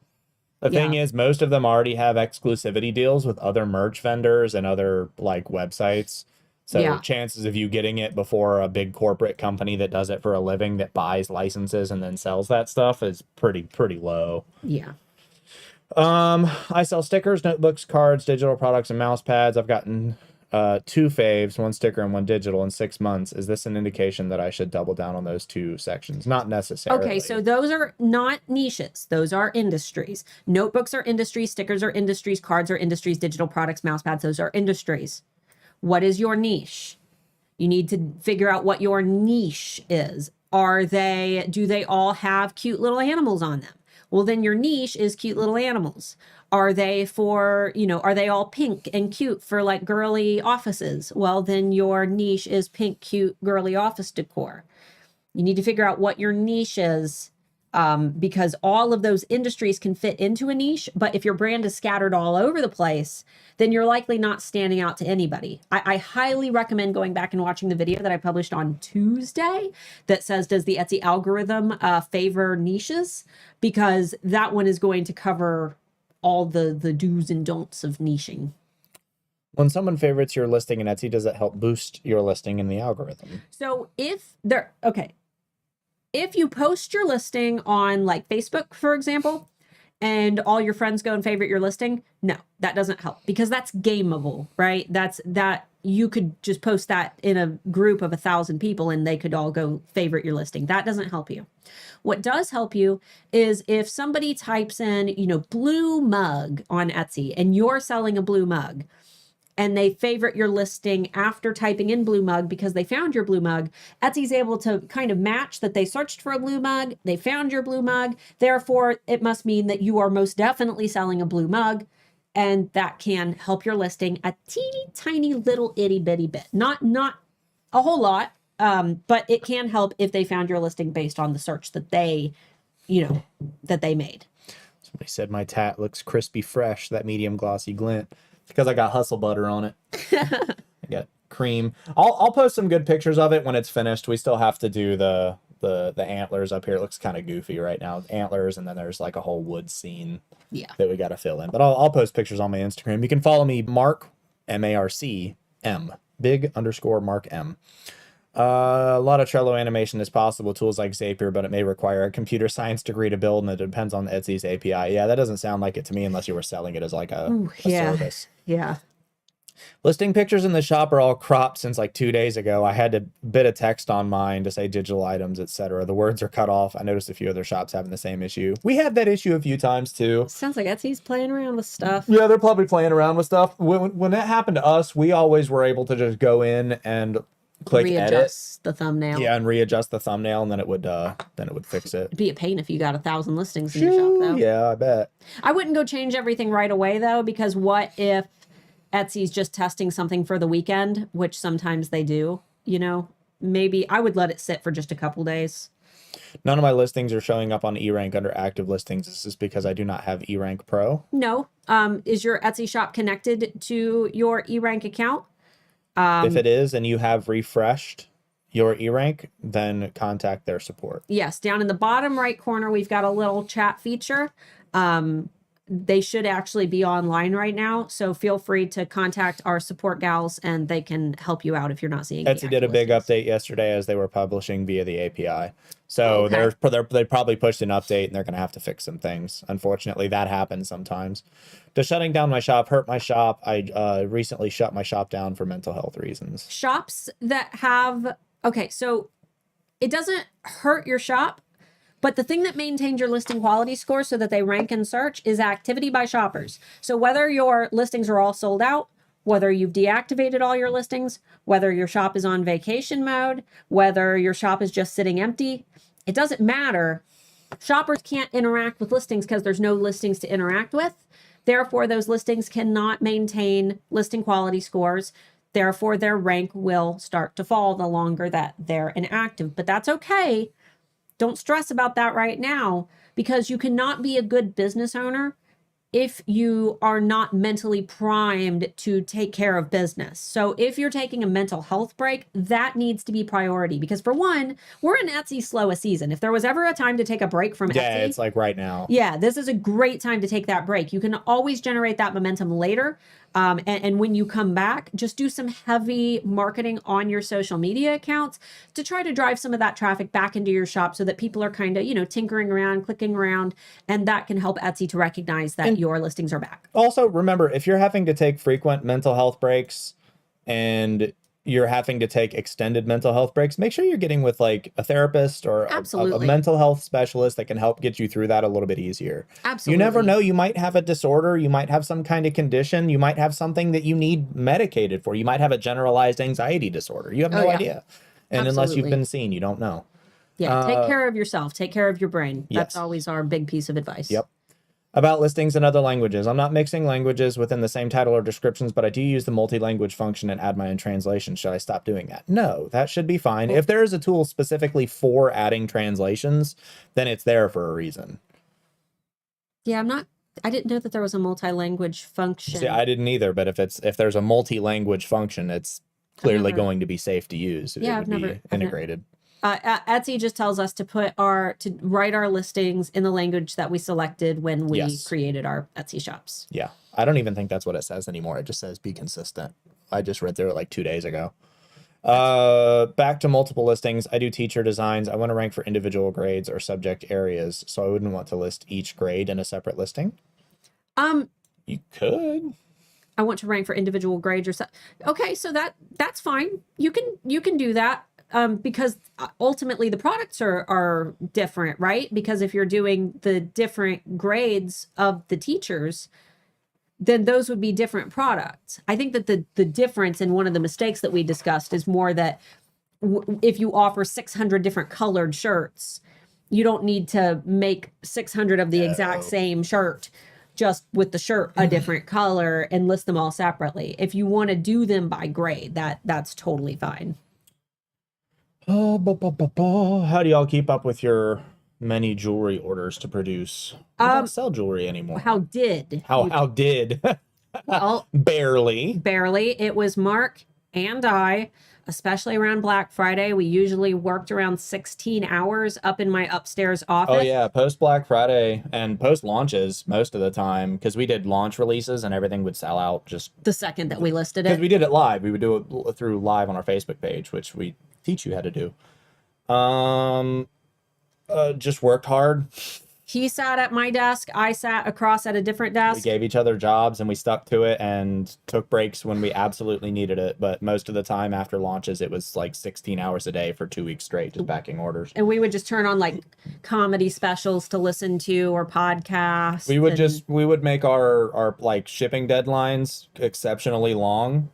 The thing is, most of them already have exclusivity deals with other merch vendors and other like websites. So chances of you getting it before a big corporate company that does it for a living that buys licenses and then sells that stuff is pretty low. Yeah. I sell stickers, notebooks, cards, digital products, and mouse pads. I've gotten 2 faves, 1 sticker and 1 digital in 6 months. Is this an indication that I should double down on those 2 sections? Not necessarily. Okay, so those are not niches. Those are industries. Notebooks are industries, stickers are industries, cards are industries, digital products, mouse pads, those are industries. What is your niche? You need to figure out what your niche is. Do they all have cute little animals on them? Well, then your niche is cute little animals. Are they are they all pink and cute for like girly offices? Well, then your niche is pink, cute, girly office decor. You need to figure out what your niche is, because all of those industries can fit into a niche. But if your brand is scattered all over the place, then you're likely not standing out to anybody. I highly recommend going back and watching the video that I published on Tuesday that says, does the Etsy algorithm favor niches? Because that one is going to cover all the do's and don'ts of niching. When someone favorites your listing in Etsy, does it help boost your listing in the algorithm? So if you post your listing on like Facebook, for example, and all your friends go and favorite your listing, no, that doesn't help because that's gameable, right? That you could just post that in a group of 1,000 people and they could all go favorite your listing. That doesn't help you. What does help you is if somebody types in, blue mug on Etsy and you're selling a blue mug, and they favorite your listing after typing in blue mug because they found your blue mug, Etsy's able to kind of match that they searched for a blue mug, they found your blue mug, therefore it must mean that you are most definitely selling a blue mug, and that can help your listing a teeny tiny little itty bitty bit. Not a whole lot, but it can help if they found your listing based on the search that they made. Somebody said my tat looks crispy fresh, that medium glossy glint. Because I got hustle butter on it. I got cream. I'll post some good pictures of it when it's finished. We still have to do the antlers up here. It looks kind of goofy right now. Antlers, and then there's like a whole wood scene that we got to fill in. But I'll post pictures on my Instagram. You can follow me, Marc, M-A-R-C-M, big_Marc M. A lot of Trello animation is possible, tools like Zapier, but it may require a computer science degree to build, and it depends on Etsy's API. Yeah, that doesn't sound like it to me unless you were selling it as like a service. Yeah. Listing pictures in the shop are all cropped since like 2 days ago. I had a bit of text on mine to say digital items, etc. The words are cut off. I noticed a few other shops having the same issue. We had that issue a few times too. Sounds like Etsy's playing around with stuff. Yeah, they're probably playing around with stuff. When that happened to us, we always were able to just go in and click edit. readjust the thumbnail. Yeah, and readjust the thumbnail, and then it would fix it. It'd be a pain if you got 1,000 listings in your shop, though. Yeah, I bet. I wouldn't go change everything right away, though, because what if Etsy's just testing something for the weekend, which sometimes they do, maybe I would let it sit for just a couple days. None of my listings are showing up on eRank under active listings. This is because I do not have eRank Pro. No. Is your Etsy shop connected to your eRank account? If it is and you have refreshed your eRank, then contact their support. Yes. Down in the bottom right corner, we've got a little chat feature. They should actually be online right now. So feel free to contact our support gals and they can help you out if you're not seeing Etsy did a big update yesterday as they were publishing via the API. So they probably pushed an update and they're going to have to fix some things. Unfortunately, that happens sometimes. Does shutting down my shop hurt my shop? I recently shut my shop down for mental health reasons. Shops that have, so it doesn't hurt your shop. But the thing that maintains your listing quality score so that they rank in search is activity by shoppers. So whether your listings are all sold out, whether you've deactivated all your listings, whether your shop is on vacation mode, whether your shop is just sitting empty, it doesn't matter. Shoppers can't interact with listings because there's no listings to interact with. Therefore, those listings cannot maintain listing quality scores. Therefore, their rank will start to fall the longer that they're inactive. But that's okay. Don't stress about that right now because you cannot be a good business owner if you are not mentally primed to take care of business. So if you're taking a mental health break, that needs to be priority because for one, we're in Etsy's slowest season. If there was ever a time to take a break from Etsy, it's like right now. Yeah, this is a great time to take that break. You can always generate that momentum later. And when you come back, just do some heavy marketing on your social media accounts to try to drive some of that traffic back into your shop so that people are kind of, tinkering around, clicking around, and that can help Etsy to recognize that your listings are back. Also, remember, if you're having to take frequent mental health breaks and you're having to take extended mental health breaks, make sure you're getting with like a therapist or a mental health specialist that can help get you through that a little bit easier. Absolutely. You never know. You might have a disorder. You might have some kind of condition. You might have something that you need medicated for. You might have a generalized anxiety disorder. You have no idea. And unless you've been seen, you don't know. Yeah. Take care of yourself. Take care of your brain. That's always our big piece of advice. Yep. About listings in other languages. I'm not mixing languages within the same title or descriptions, but I do use the multi-language function and add my own translation. Should I stop doing that? No, that should be fine. If there is a tool specifically for adding translations, then it's there for a reason. Yeah, I didn't know that there was a multi-language function. See, I didn't either, but if there's a multi-language function, it's clearly going to be safe to use. Yeah, it would be integrated. Etsy just tells us to write our listings in the language that we selected when we created our Etsy shops. Yeah. I don't even think that's what it says anymore. It just says be consistent. I just read through it like 2 days ago. Back to multiple listings. I do teacher designs. I want to rank for individual grades or subject areas. So I wouldn't want to list each grade in a separate listing. You could. I want to rank for individual grades okay, so that's fine. You can do that. Because ultimately the products are different, right? Because if you're doing the different grades of the teachers, then those would be different products. I think that the difference in one of the mistakes that we discussed is more that if you offer 600 different colored shirts, you don't need to make 600 of the exact same shirt, just with the shirt a different color and list them all separately. If you want to do them by grade, that's totally fine. How do y'all keep up with your many jewelry orders to produce? You don't sell jewelry anymore. How did? Well, barely. It was Mark and I, especially around Black Friday. We usually worked around 16 hours up in my upstairs office. Oh yeah, post Black Friday and post launches most of the time, because we did launch releases and everything would sell out just the second that we listed it. Because we did it live. We would do it through live on our Facebook page, which we teach you how to do. Just worked hard. He sat at my desk. I sat across at a different desk. We gave each other jobs and we stuck to it and took breaks when we absolutely needed it. But most of the time after launches, it was like 16 hours a day for 2 weeks straight, just backing orders. And we would just turn on like comedy specials to listen to or podcasts. We would make our like shipping deadlines exceptionally long.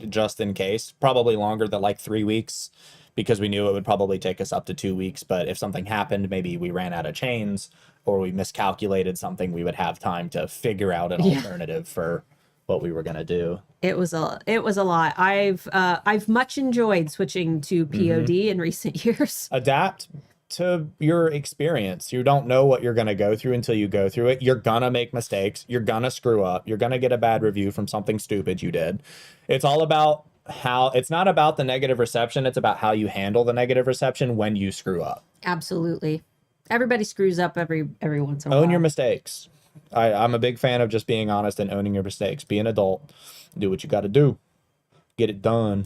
just in case. Probably longer than like 3 weeks, because we knew it would probably take us up to 2 weeks. But if something happened, maybe we ran out of chains or we miscalculated something, we would have time to figure out an alternative for what we were going to do. It was a lot. I've much enjoyed switching to POD in recent years. Adapt to your experience. You don't know what you're going to go through until you go through it. You're going to make mistakes. You're going to screw up. You're going to get a bad review from something stupid you did. It's all about it's not about the negative reception. It's about how you handle the negative reception when you screw up. Absolutely. Everybody screws up every once in a while. Own your mistakes. I'm a big fan of just being honest and owning your mistakes. Be an adult. Do what you got to do. Get it done.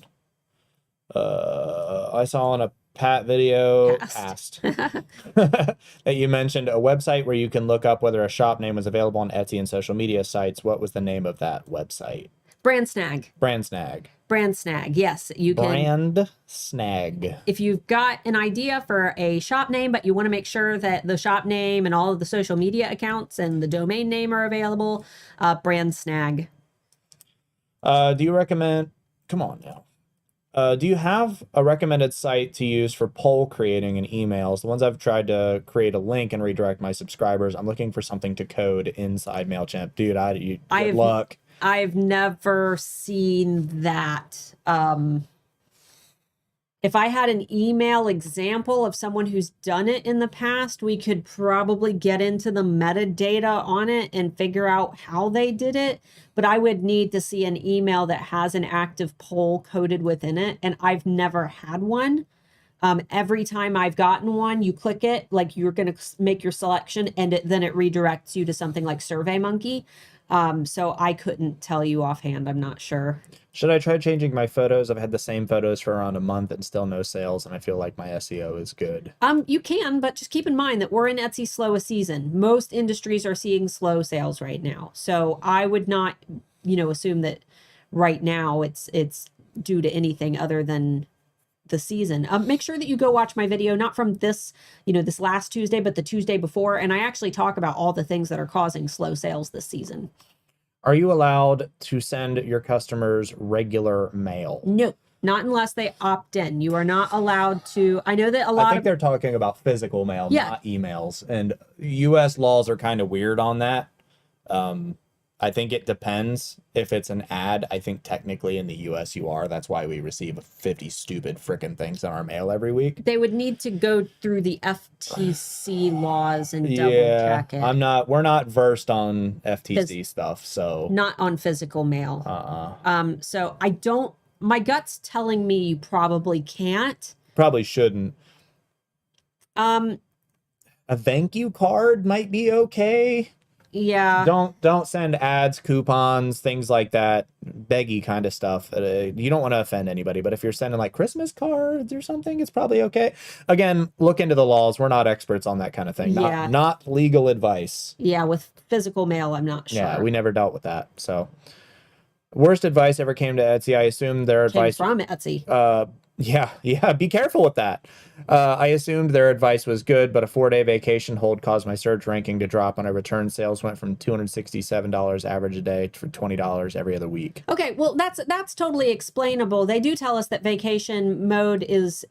I saw on a Pat video past that you mentioned a website where you can look up whether a shop name was available on Etsy and social media sites. What was the name of that website? Brand Snag. Yes, you can. Brand Snag. If you've got an idea for a shop name, but you want to make sure that the shop name and all of the social media accounts and the domain name are available, Brand Snag. Do you recommend? Come on now. Do you have a recommended site to use for poll creating and emails? The ones I've tried to create a link and redirect my subscribers. I'm looking for something to code inside MailChimp. Dude, good luck. I've never seen that. If I had an email example of someone who's done it in the past, we could probably get into the metadata on it and figure out how they did it. But I would need to see an email that has an active poll coded within it. And I've never had one. Every time I've gotten one, you click it, like you're going to make your selection, and then it redirects you to something like SurveyMonkey. So I couldn't tell you offhand. I'm not sure. Should I try changing my photos? I've had the same photos for around a month and still no sales, and I feel like my SEO is good. You can, but just keep in mind that we're in Etsy's slowest season. Most industries are seeing slow sales right now. So I would not, assume that right now it's due to anything other than the season. Make sure that you go watch my video, not from this last Tuesday, but the Tuesday before. And I actually talk about all the things that are causing slow sales this season. Are you allowed to send your customers regular mail? No, not unless they opt in. You are not allowed to. I know that I think they're talking about physical mail, not emails. And US laws are kind of weird on that. I think it depends. If it's an ad, I think technically in the US you are. That's why we receive 50 stupid freaking things in our mail every week. They would need to go through the FTC laws and double check it. We're not versed on FTC stuff, so. Not on physical mail. So my gut's telling me you probably can't. Probably shouldn't. A thank you card might be okay. Yeah. Don't send ads, coupons, things like that, beggy kind of stuff. You don't want to offend anybody, but if you're sending like Christmas cards or something, it's probably okay. Again, look into the laws. We're not experts on that kind of thing. Not legal advice. Yeah, with physical mail, I'm not sure. Yeah, we never dealt with that. So, worst advice ever came to Etsy. I assume their advice from Etsy. Yeah, be careful with that. I assumed their advice was good, but a 4-day vacation hold caused my search ranking to drop when I returned. Sales went from $267 average a day to $20 every other week. Okay, well, that's totally explainable. They do tell us that vacation mode is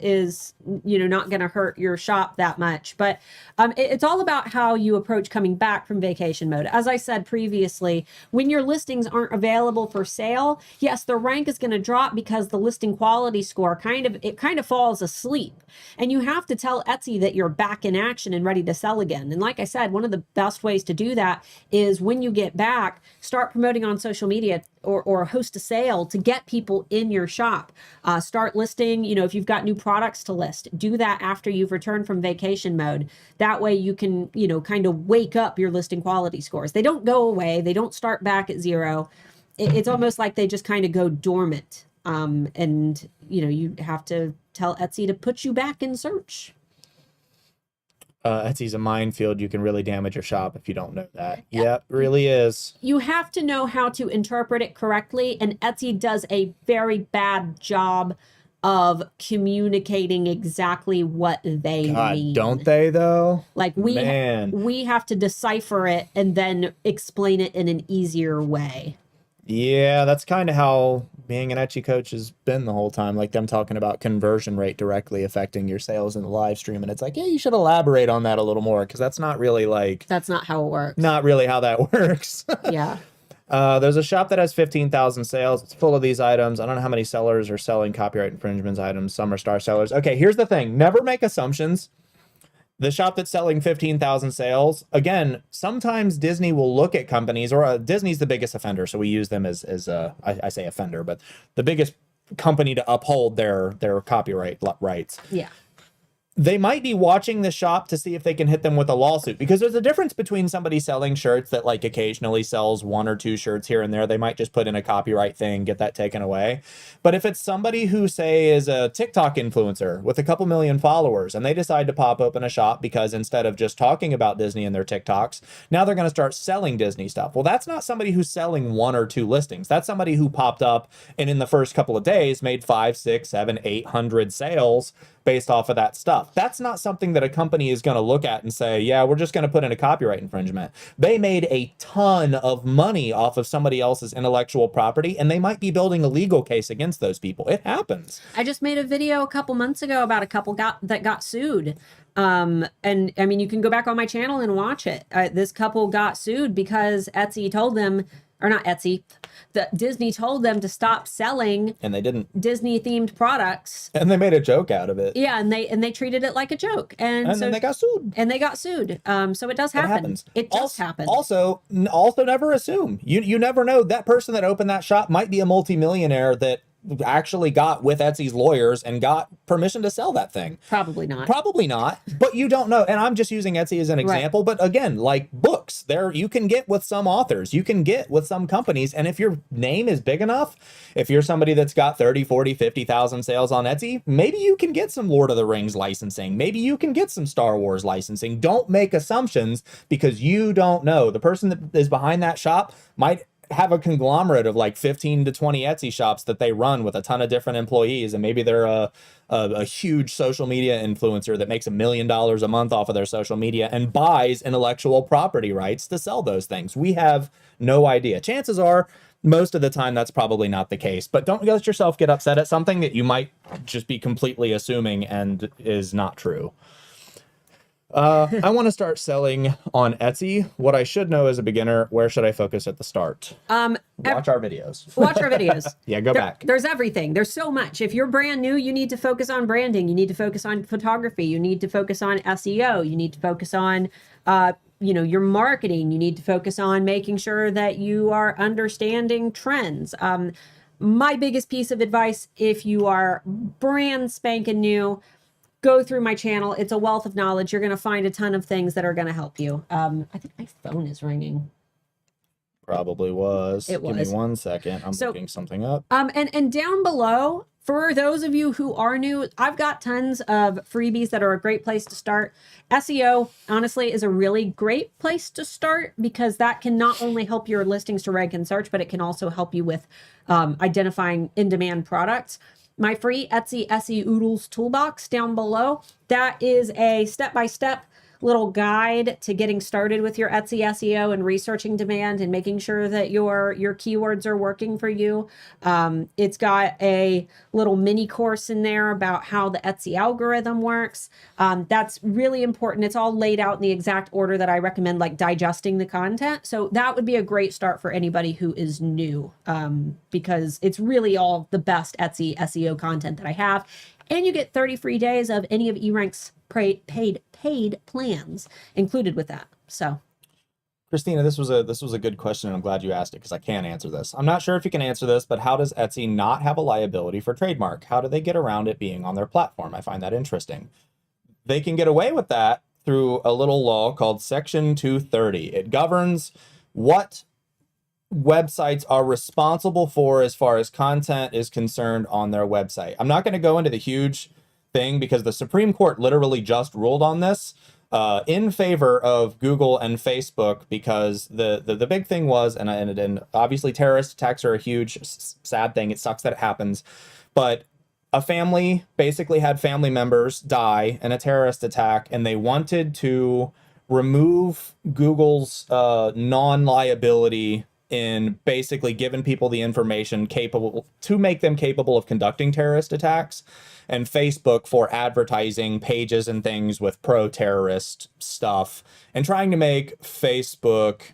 not going to hurt your shop that much, but it's all about how you approach coming back from vacation mode. As I said previously, when your listings aren't available for sale, yes, the rank is going to drop because the listing quality score kind of falls asleep. And you have to tell Etsy that you're back in action and ready to sell again. And like I said, one of the best ways to do that is when you get back, start promoting on social media or host a sale to get people in your shop. Start listing, if you've got new products to list, do that after you've returned from vacation mode. That way you can, kind of wake up your listing quality scores. They don't go away. They don't start back at zero. It's almost like they just kind of go dormant. And you have to tell Etsy to put you back in search. Etsy's a minefield. You can really damage your shop if you don't know that. Yep, really is. You have to know how to interpret it correctly, and Etsy does a very bad job of communicating exactly what they mean. Don't they though? Like we have to decipher it and then explain it in an easier way. Yeah, that's kind of how being an Etsy coach has been the whole time, like them talking about conversion rate directly affecting your sales in the live stream. And it's like, yeah, you should elaborate on that a little more, because that's not really like, That's not how it works. not really how that works. Yeah. There's a shop that has 15,000 sales. It's full of these items. I don't know how many sellers are selling copyright infringements items. Some are star sellers. Okay, here's the thing. Never make assumptions. The shop that's selling 15,000 sales, again, sometimes Disney will look at companies, or Disney's the biggest offender, so we use them as I say offender, but the biggest company to uphold their copyright rights. Yeah. They might be watching the shop to see if they can hit them with a lawsuit, because there's a difference between somebody selling shirts that like occasionally sells 1 or 2 shirts here and there. They might just put in a copyright thing, get that taken away. But if it's somebody who, say, is a TikTok influencer with a couple million followers, and they decide to pop open a shop because instead of just talking about Disney in their TikToks, now they're going to start selling Disney stuff. Well, that's not somebody who's selling 1 or 2 listings. That's somebody who popped up and in the first couple of days made 5, 6, 7, 800 sales based off of that stuff. That's not something that a company is going to look at and say, yeah, we're just going to put in a copyright infringement. They made a ton of money off of somebody else's intellectual property, and they might be building a legal case against those people. It happens. I just made a video a couple months ago about a couple that got sued. And I mean, you can go back on my channel and watch it. This couple got sued because Etsy told them, or not Etsy, Disney told them to stop selling, and they didn't. Disney themed products. And they made a joke out of it. Yeah, and they treated it like a joke, and so, then they got sued. And they got sued. So it does happen. It happens. It just happens. Also, never assume. You never know. That person that opened that shop might be a multimillionaire that actually got with Etsy's lawyers and got permission to sell that thing. Probably not. Probably not, but you don't know. And I'm just using Etsy as an example, but again, like books, there you can get with some authors, you can get with some companies, and if your name is big enough, if you're somebody that's got 30, 40, 50,000 sales on Etsy, maybe you can get some Lord of the Rings licensing. Maybe you can get some Star Wars licensing. Don't make assumptions, because you don't know. The person that is behind that shop might have a conglomerate of like 15 to 20 Etsy shops that they run with a ton of different employees, and maybe they're a huge social media influencer that makes $1 million a month off of their social media and buys intellectual property rights to sell those things. We have no idea. Chances are, most of the time, that's probably not the case, but don't let yourself get upset at something that you might just be completely assuming and is not true. I want to start selling on Etsy. What I should know as a beginner, where should I focus at the start? Watch our videos. Watch our videos. Yeah, go back. There's everything. There's so much. If you're brand new, you need to focus on branding. You need to focus on photography. You need to focus on SEO. You need to focus on, your marketing. You need to focus on making sure that you are understanding trends. My biggest piece of advice, if you are brand spanking new, go through my channel. It's a wealth of knowledge. You're going to find a ton of things that are going to help you. I think my phone is ringing. Probably was. It was. Give me 1 second. I'm looking something up. And down below, for those of you who are new, I've got tons of freebies that are a great place to start. SEO, honestly, is a really great place to start, because that can not only help your listings to rank in search, but it can also help you with identifying in-demand products. My free Etsy SE Oodles toolbox down below, that is a step-by-step little guide to getting started with your Etsy SEO and researching demand and making sure that your keywords are working for you. It's got a little mini course in there about how the Etsy algorithm works. That's really important. It's all laid out in the exact order that I recommend, like digesting the content. So that would be a great start for anybody who is new, because it's really all the best Etsy SEO content that I have. And you get 30 free days of any of eRank's paid plans included with that. So, Christina, this was a good question, and I'm glad you asked it, because I can't answer this. I'm not sure if you can answer this, but how does Etsy not have a liability for trademark? How do they get around it being on their platform? I find that interesting. They can get away with that through a little law called Section 230. It governs what websites are responsible for as far as content is concerned on their website. I'm not going to go into the huge thing, because the Supreme Court literally just ruled on this in favor of Google and Facebook, because the big thing was, and obviously terrorist attacks are a huge sad thing. It sucks that it happens, but a family basically had family members die in a terrorist attack, and they wanted to remove Google's non-liability in basically giving people the information capable to make them capable of conducting terrorist attacks, and Facebook for advertising pages and things with pro-terrorist stuff and trying to make Facebook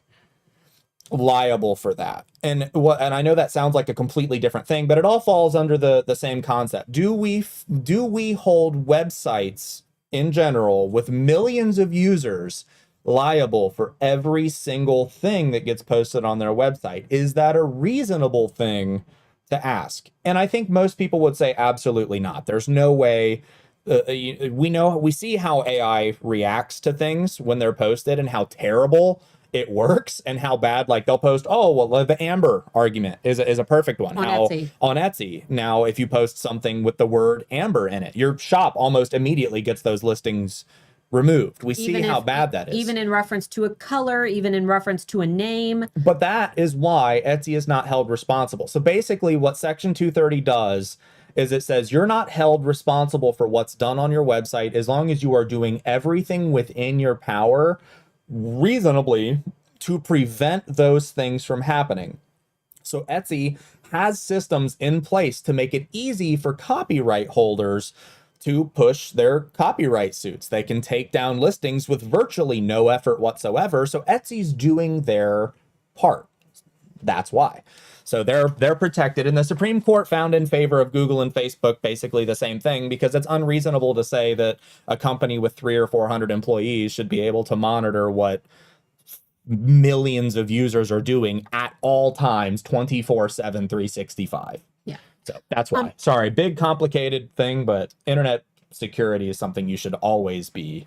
liable for that. And I know that sounds like a completely different thing, but it all falls under the same concept. Do we hold websites in general with millions of users liable for every single thing that gets posted on their website? Is that a reasonable thing to ask? And I think most people would say absolutely not. There's no way. We see how AI reacts to things when they're posted and how terrible it works and how bad, like they'll post, oh, well, the Amber argument is a perfect one. On Etsy. Now, if you post something with the word Amber in it, your shop almost immediately gets those listings removed. We see how bad that is. Even in reference to a color, even in reference to a name. But that is why Etsy is not held responsible. So basically what Section 230 does is it says you're not held responsible for what's done on your website as long as you are doing everything within your power reasonably to prevent those things from happening. So Etsy has systems in place to make it easy for copyright holders to push their copyright suits. They can take down listings with virtually no effort whatsoever. So Etsy's doing their part. That's why. So they're protected. And the Supreme Court found in favor of Google and Facebook basically the same thing, because it's unreasonable to say that a company with 300 or 400 employees should be able to monitor what millions of users are doing at all times, 24/7, 365. Yeah. So that's why. Sorry, big complicated thing, but internet security is something you should always be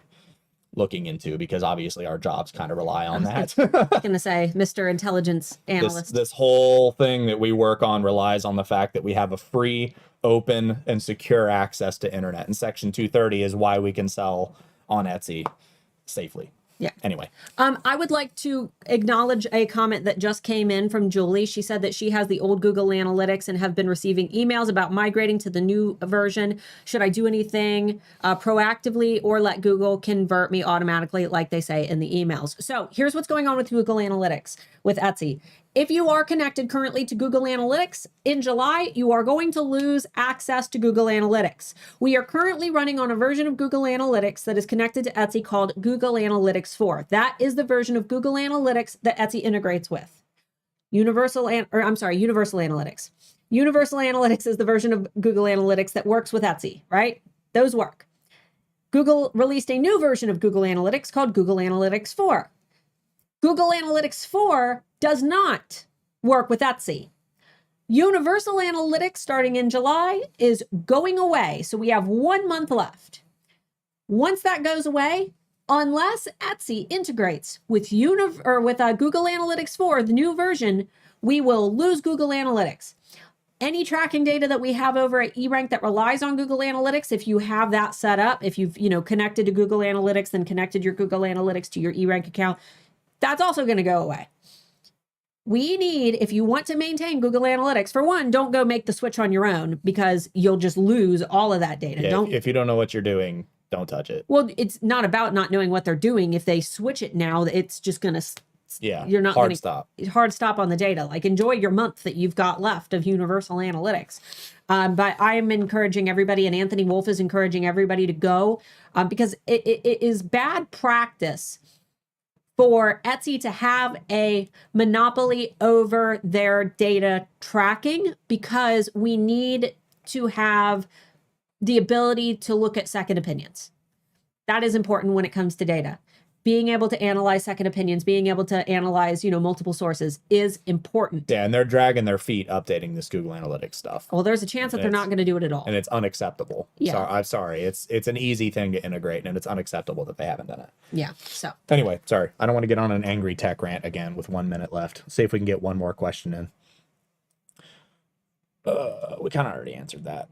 looking into, because obviously our jobs kind of rely on that. I was going to say, Mr. Intelligence Analyst. This whole thing that we work on relies on the fact that we have a free, open, and secure access to internet. And Section 230 is why we can sell on Etsy safely. Yeah. Anyway. I would like to acknowledge a comment that just came in from Julie. She said that she has the old Google Analytics and have been receiving emails about migrating to the new version. Should I do anything proactively or let Google convert me automatically, like they say in the emails? So here's what's going on with Google Analytics with Etsy. If you are connected currently to Google Analytics, in July, you are going to lose access to Google Analytics. We are currently running on a version of Google Analytics that is connected to Etsy called Google Analytics 4. That is the version of Google Analytics that Etsy integrates with. Universal Analytics. Universal Analytics is the version of Google Analytics that works with Etsy, right? Those work. Google released a new version of Google Analytics called Google Analytics 4. Google Analytics 4 does not work with Etsy. Universal Analytics starting in July is going away. So we have 1 month left. Once that goes away, unless Etsy integrates with Google Analytics 4, the new version, we will lose Google Analytics. Any tracking data that we have over at eRank that relies on Google Analytics, if you have that set up, if you've connected to Google Analytics, then connected your Google Analytics to your eRank account, that's also going to go away. We need, if you want to maintain Google Analytics, for one, don't go make the switch on your own, because you'll just lose all of that data. Yeah, if you don't know what you're doing, don't touch it. Well, it's not about not knowing what they're doing. If they switch it now, it's just going to, you're not hard stop. Hard stop on the data. Like, enjoy your month that you've got left of Universal Analytics. But I'm encouraging everybody, and Anthony Wolf is encouraging everybody to go, because it is bad practice for Etsy to have a monopoly over their data tracking, because we need to have the ability to look at second opinions. That is important when it comes to data. Being able to analyze second opinions, being able to analyze, multiple sources is important. Yeah, and they're dragging their feet updating this Google Analytics stuff. Well, there's a chance that they're not going to do it at all. And it's unacceptable. Yeah. So, I'm sorry. It's an easy thing to integrate, and it's unacceptable that they haven't done it. Yeah, so. Anyway, sorry. I don't want to get on an angry tech rant again with 1 minute left. See if we can get one more question in. We kind of already answered that.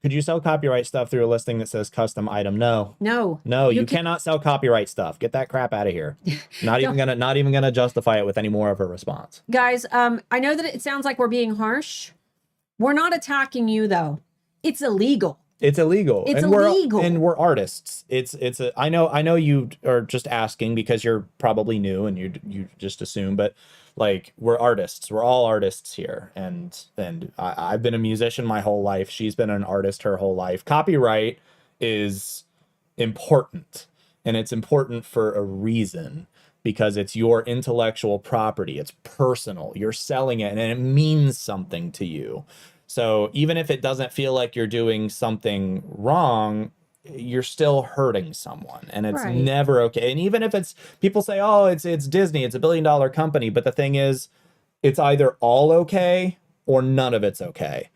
Could you sell copyright stuff through a listing that says custom item? No. No. You cannot sell copyright stuff. Get that crap out of here. Not even gonna justify it with any more of a response. Guys, I know that it sounds like we're being harsh. We're not attacking you though. It's illegal. It's illegal. It's and illegal. We're artists. I know you are just asking because you're probably new and you just assume, but like we're artists. We're all artists here. And I've been a musician my whole life. She's been an artist her whole life. Copyright is important, and it's important for a reason, because it's your intellectual property. It's personal. You're selling it and it means something to you. So even if it doesn't feel like you're doing something wrong, you're still hurting someone, and it's Right. never okay. And even if it's, people say, oh, it's Disney, it's $1 billion company. But the thing is, it's either all okay or none of it's okay.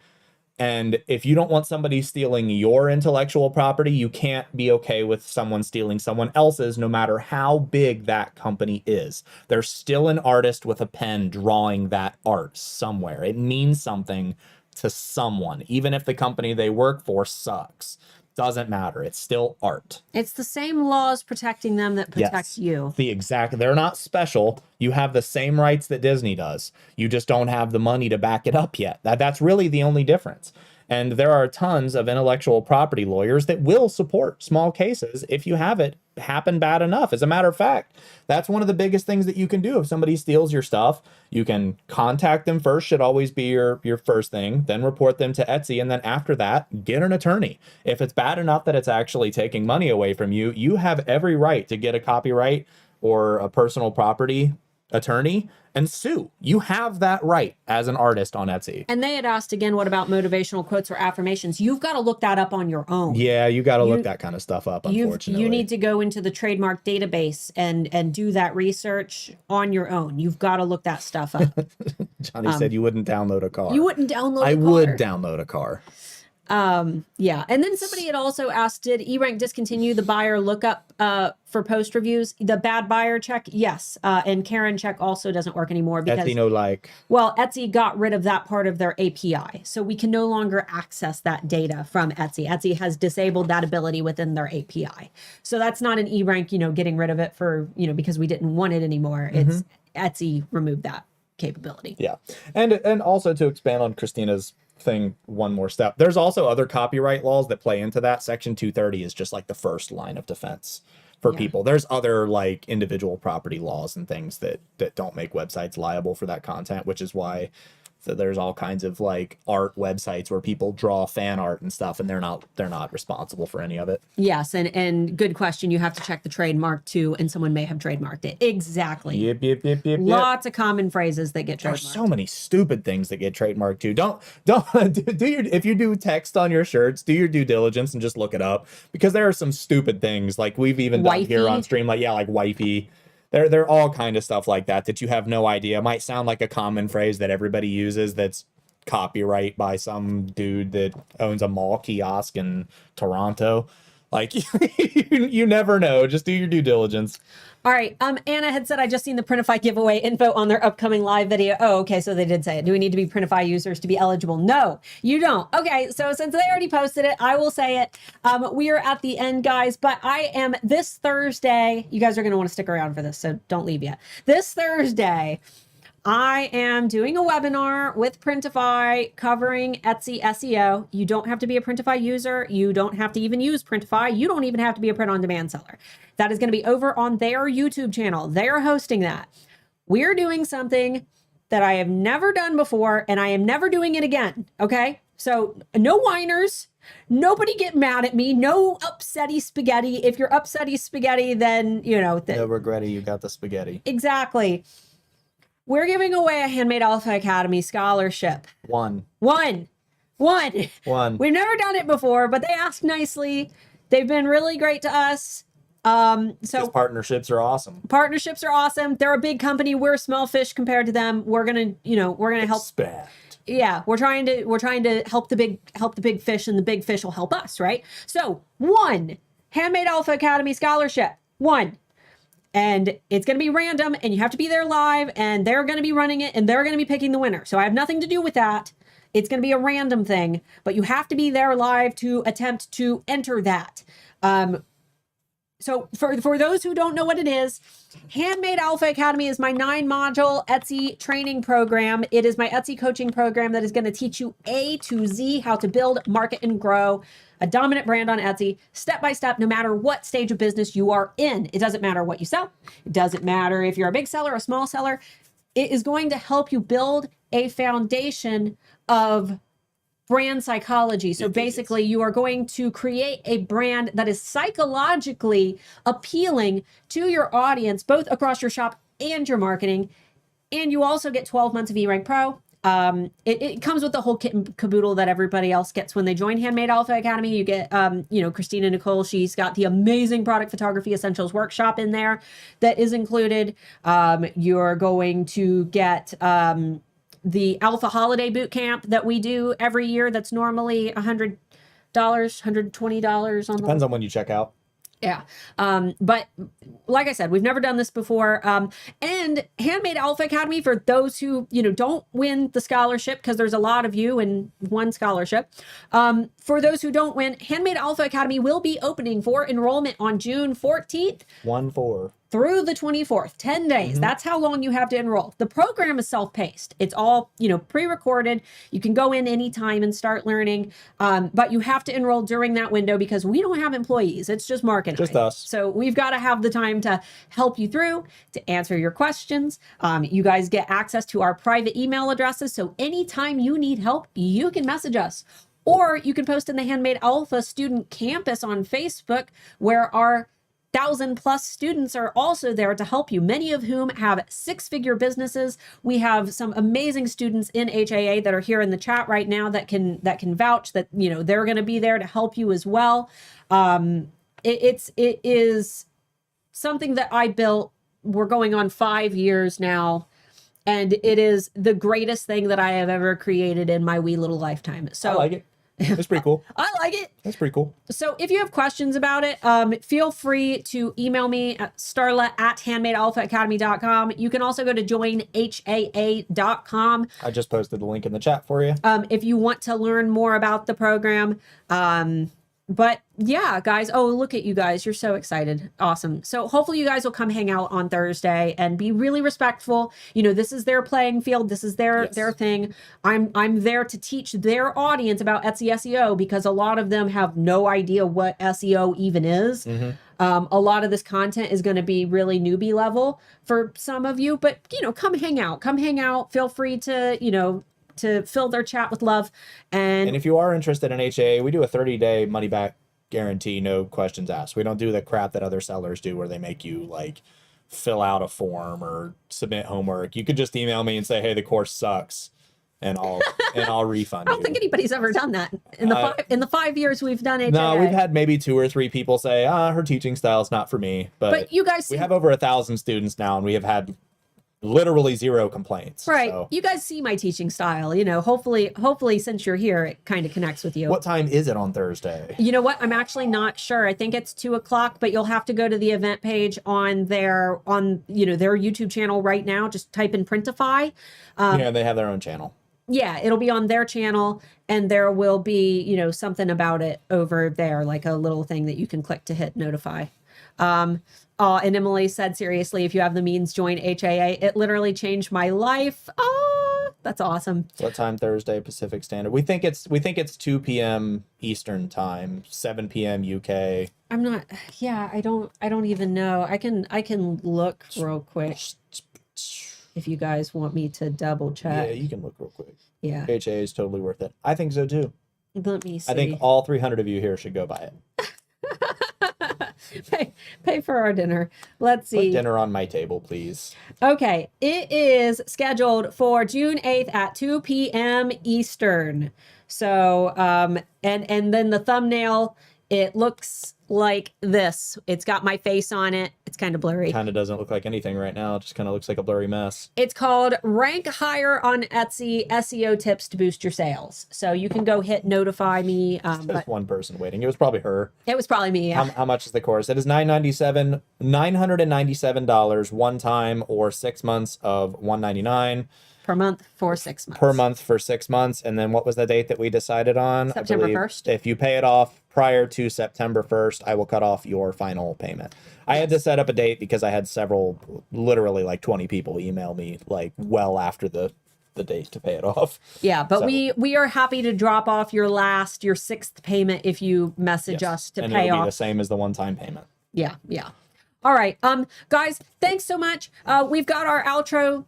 And if you don't want somebody stealing your intellectual property, you can't be okay with someone stealing someone else's, no matter how big that company is. They're still an artist with a pen drawing that art somewhere. It means something to someone, even if the company they work for sucks. Doesn't matter. It's still art. It's the same laws protecting them that protect you. They're not special. You have the same rights that Disney does. You just don't have the money to back it up yet. That's really the only difference. And there are tons of intellectual property lawyers that will support small cases if you have it happen bad enough. As a matter of fact, that's one of the biggest things that you can do. If somebody steals your stuff, you can contact them first, should always be your first thing, then report them to Etsy, and then after that, get an attorney. If it's bad enough that it's actually taking money away from you, you have every right to get a copyright or a personal property attorney and sue. You have that right as an artist on Etsy. And they had asked again, what about motivational quotes or affirmations? You've got to look that up on your own. Yeah, you got to look that kind of stuff up, unfortunately. You need to go into the trademark database and do that research on your own. You've got to look that stuff up. Johnny said you wouldn't download a car. You wouldn't download a car. I would download a car. Yeah. And then somebody had also asked, did eRank discontinue the buyer lookup for post reviews? The bad buyer check? Yes. And Karen check also doesn't work anymore because Etsy well, Etsy got rid of that part of their API. So we can no longer access that data from Etsy. Etsy has disabled that ability within their API. So that's not an eRank, getting rid of it for, because we didn't want it anymore. It's Etsy removed that capability. Yeah. And also to expand on Christina's thing one more step, there's also other copyright laws that play into that. Section 230 is just like the first line of defense for people. There's other like individual property laws and things that don't make websites liable for that content, which is why there's all kinds of like art websites where people draw fan art and stuff, and they're not responsible for any of it. Yes, and good question. You have to check the trademark too, and someone may have trademarked it. Exactly. Yep. Lots of common phrases that get trademarked. There's so many stupid things that get trademarked too. Don't do your, if you do text on your shirts, do your due diligence and just look it up, because there are some stupid things like we've even done here on stream, like wifey. There are all kind of stuff like that you have no idea. It might sound like a common phrase that everybody uses that's copyright by some dude that owns a mall kiosk in Toronto. Like, you never know. Just do your due diligence. All right. Anna had said, I just seen the Printify giveaway info on their upcoming live video. Oh, okay. So they did say it. Do we need to be Printify users to be eligible? No, you don't. Okay. So since they already posted it, I will say it. We are at the end, guys, but I am this Thursday. You guys are going to want to stick around for this, so don't leave yet. This Thursday, I am doing a webinar with Printify covering Etsy SEO. You don't have to be a Printify user. You don't have to even use Printify. You don't even have to be a print-on-demand seller. That is going to be over on their YouTube channel. They're hosting that. We're doing something that I have never done before, and I am never doing it again, okay? So no whiners. Nobody get mad at me. No upsetty spaghetti. If you're upsetty spaghetti, then, No regretty, you got the spaghetti. Exactly. We're giving away a Handmade Alpha Academy scholarship. One. We've never done it before, but they asked nicely. They've been really great to us. So partnerships are awesome. Partnerships are awesome. They're a big company. We're a small fish compared to them. We're gonna help. Expand. Yeah, we're trying to help the big fish, and the big fish will help us, right? So 1 Handmade Alpha Academy scholarship. 1. And it's going to be random, and you have to be there live, and they're going to be running it, and they're going to be picking the winner. So I have nothing to do with that. It's going to be a random thing, but you have to be there live to attempt to enter that. So for those who don't know what it is, Handmade Alpha Academy is my 9-module Etsy training program. It is my Etsy coaching program that is going to teach you A to Z how to build, market, and grow a dominant brand on Etsy step by step, no matter what stage of business you are in. It doesn't matter what you sell. It doesn't matter if you're a big seller or a small seller. It is going to help you build a foundation of brand psychology. So basically, you are going to create a brand that is psychologically appealing to your audience, both across your shop and your marketing. And you also get 12 months of eRank Pro. It comes with the whole kit and caboodle that everybody else gets when they join Handmade Alpha Academy. You get, Christina Nicole, she's got the amazing product photography essentials workshop in there that is included. You're going to get, the Alpha Holiday Boot Camp that we do every year. That's normally $100, $120 on Depends on when you check out. Yeah. But like I said, we've never done this before. And Handmade Alpha Academy, for those who, don't win the scholarship, because there's a lot of you in one scholarship. For those who don't win, Handmade Alpha Academy will be opening for enrollment on June 14th. 1-4. Through the 24th, 10 days. That's how long you have to enroll. The program is self-paced. It's all, pre-recorded. You can go in anytime and start learning. But you have to enroll during that window because we don't have employees. It's just Mark and I. Just us. So we've got to have the time to help you through, to answer your questions. You guys get access to our private email addresses. So anytime you need help, you can message us. Or you can post in the Handmade Alpha Student Campus on Facebook, where our 1,000+ students are also there to help you, many of whom have 6-figure businesses. We have some amazing students in HAA that are here in the chat right now that can vouch that they're going to be there to help you as well. It is something that I built. We're going on 5 years now, and it is the greatest thing that I have ever created in my wee little lifetime. So I like it. It's pretty cool. I like it. That's pretty cool. So if you have questions about it, feel free to email me at starla@handmadealphaacademy.com. You can also go to joinhaa.com. I just posted the link in the chat for you. If you want to learn more about the program. But yeah, guys. Oh, look at you guys. You're so excited. Awesome. So hopefully you guys will come hang out on Thursday and be really respectful. This is their playing field. This is their thing. I'm there to teach their audience about Etsy SEO because a lot of them have no idea what SEO even is. A lot of this content is going to be really newbie level for some of you, but come hang out. Come hang out. Feel free to, to fill their chat with love. And if you are interested in HA, we do a 30-day money back guarantee, no questions asked. We don't do the crap that other sellers do where they make you fill out a form or submit homework. You could just email me and say, hey, the course sucks, and I'll refund you. I don't think anybody's ever done that in the 5 years we've done HA. No, we've had maybe 2 or 3 people say, her teaching style is not for me. But you guys, we have over 1,000 students now, and we have had literally 0 complaints. Right. So. You guys see my teaching style, hopefully since you're here, it kind of connects with you. What time is it on Thursday? You know what? I'm actually not sure. I think it's 2:00, but you'll have to go to the event page on their YouTube channel right now. Just type in Printify. They have their own channel. Yeah, it'll be on their channel, and there will be, something about it over there, like a little thing that you can click to hit notify. And Emily said, seriously, if you have the means, join HAA. It literally changed my life. Oh, that's awesome. What time Thursday Pacific Standard? We think it's 2 p.m. Eastern time, 7 p.m. UK. I'm not. Yeah, I don't even know. I can look real quick if you guys want me to double check. Yeah, you can look real quick. Yeah, HAA is totally worth it. I think so too. Let me see. I think all 300 of you here should go buy it. Pay for our dinner. Let's see. Put dinner on my table, please. Okay. It is scheduled for June 8th at 2 p.m. Eastern. So, and then the thumbnail, it looks like this. It's got my face on it. It's kind of blurry. Kind of doesn't look like anything right now. It just kind of looks like a blurry mess. It's called Rank Higher on Etsy SEO Tips to Boost Your Sales. So you can go hit notify me. There's one person waiting. It was probably her. It was probably me. Yeah. How much is the course? It is $997 one time or 6 months of $199. per month for 6 months. Per month for 6 months. And then what was the date that we decided on? September I believe 1st. If you pay it off prior to September 1st, I will cut off your final payment. I had to set up a date because I had several, literally like 20 people email me like well after the date to pay it off. Yeah, but So- we are happy to drop off your 6th payment if you message us to and pay it'll be off. the same as the one-time payment. Yeah. All right. Guys, thanks so much. We've got our outro,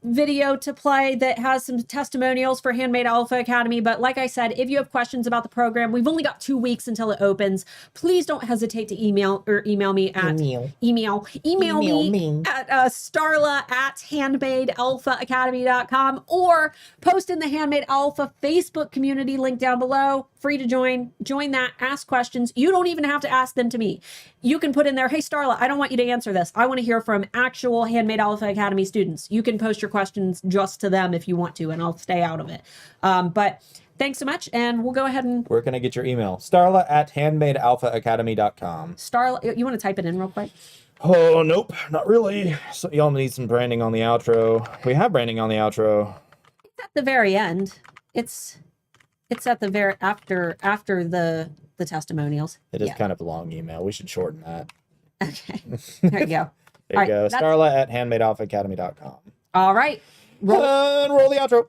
video to play that has some testimonials for Handmade Alpha Academy. But like I said, if you have questions about the program, we've only got 2 weeks until it opens. Please don't hesitate to email me at email me at starla@handmadealphaacademy.com or post in the Handmade Alpha Facebook community link down below. Free to join that, ask questions. You don't even have to ask them to me. You can put in there, hey Starla, I don't want you to answer this. I want to hear from actual Handmade Alpha Academy students. You can post your questions just to them if you want to, and I'll stay out of it. But thanks so much, and we'll go ahead and... Where can I get your email? Starla@handmadealphaacademy.com. Starla, you want to type it in real quick? Oh, nope, not really. So y'all need some branding on the outro. We have branding on the outro. It's at the very end. It's at the very after the testimonials. It is kind of a long email. We should shorten that. Okay. There you go. There you go. Starla@handmadealphaacademy.com. All right. Roll the outro.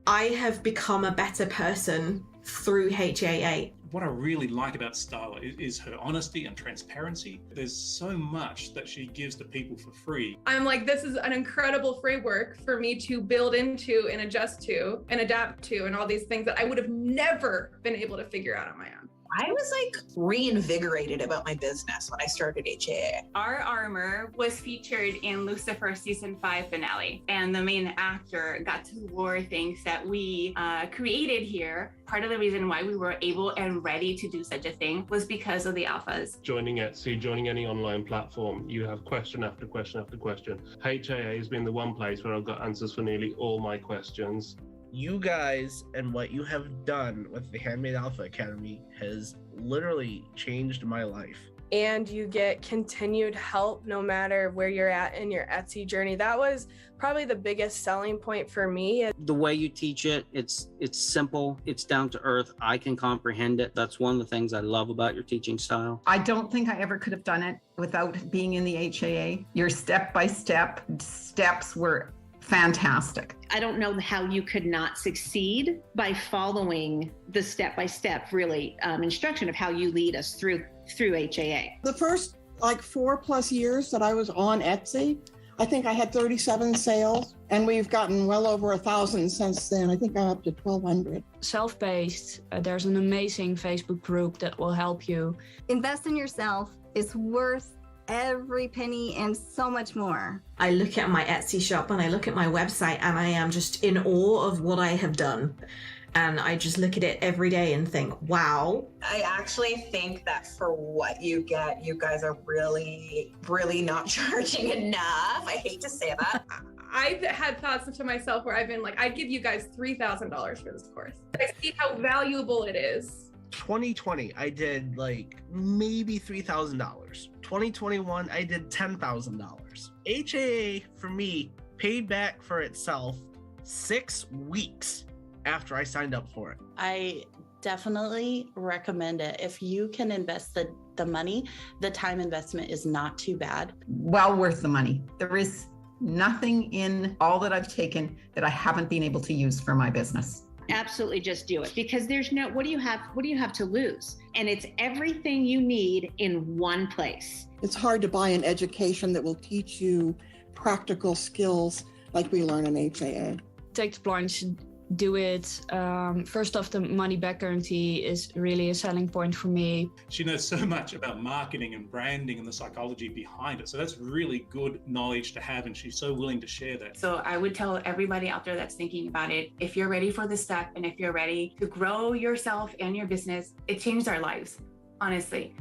I have become a better person through HAA. What I really like about Starla is her honesty and transparency. There's so much that she gives to people for free. I'm like, this is an incredible framework for me to build into and adjust to and adapt to and all these things that I would have never been able to figure out on my own. I was like reinvigorated about my business when I started HAA. Our armor was featured in Lucifer season 5 finale, and the main actor got to wear things that we created here. Part of the reason why we were able and ready to do such a thing was because of the alphas. Joining Etsy, joining any online platform, you have question after question after question. HAA has been the one place where I've got answers for nearly all my questions. You guys and what you have done with the Handmade Alpha Academy has literally changed my life. And you get continued help no matter where you're at in your Etsy journey. That was probably the biggest selling point for me. The way you teach it, it's simple, it's down to earth. I can comprehend it. That's one of the things I love about your teaching style. I don't think I ever could have done it without being in the HAA. Your step-by-step steps were fantastic. I don't know how you could not succeed by following the step-by-step really instruction of how you lead us through HAA. The first 4+ years that I was on Etsy, I think I had 37 sales, and we've gotten well over 1,000 since then. I think I'm up to 1,200. Self-paced, there's an amazing Facebook group that will help you. Invest in yourself. It's worth every penny and so much more. I look at my Etsy shop and I look at my website and I am just in awe of what I have done. And I just look at it every day and think, wow. I actually think that for what you get, you guys are really, really not charging enough. I hate to say that. I've had thoughts to myself where I've been like, I'd give you guys $3,000 for this course. I see how valuable it is. 2020, I did maybe $3,000. 2021, I did $10,000. HAA for me paid back for itself 6 weeks after I signed up for it. I definitely recommend it. If you can invest the money, the time investment is not too bad. Well worth the money. There is nothing in all that I've taken that I haven't been able to use for my business. Absolutely, just do it, because there's what do you have to lose? And it's everything you need in one place. It's hard to buy an education that will teach you practical skills like we learn in HAA. Take the plunge, do it. First off, the money back guarantee is really a selling point for me. She knows so much about marketing and branding and the psychology behind it. So that's really good knowledge to have, and she's so willing to share that. So I would tell everybody out there that's thinking about it, if you're ready for this step and if you're ready to grow yourself and your business, it changed our lives, honestly.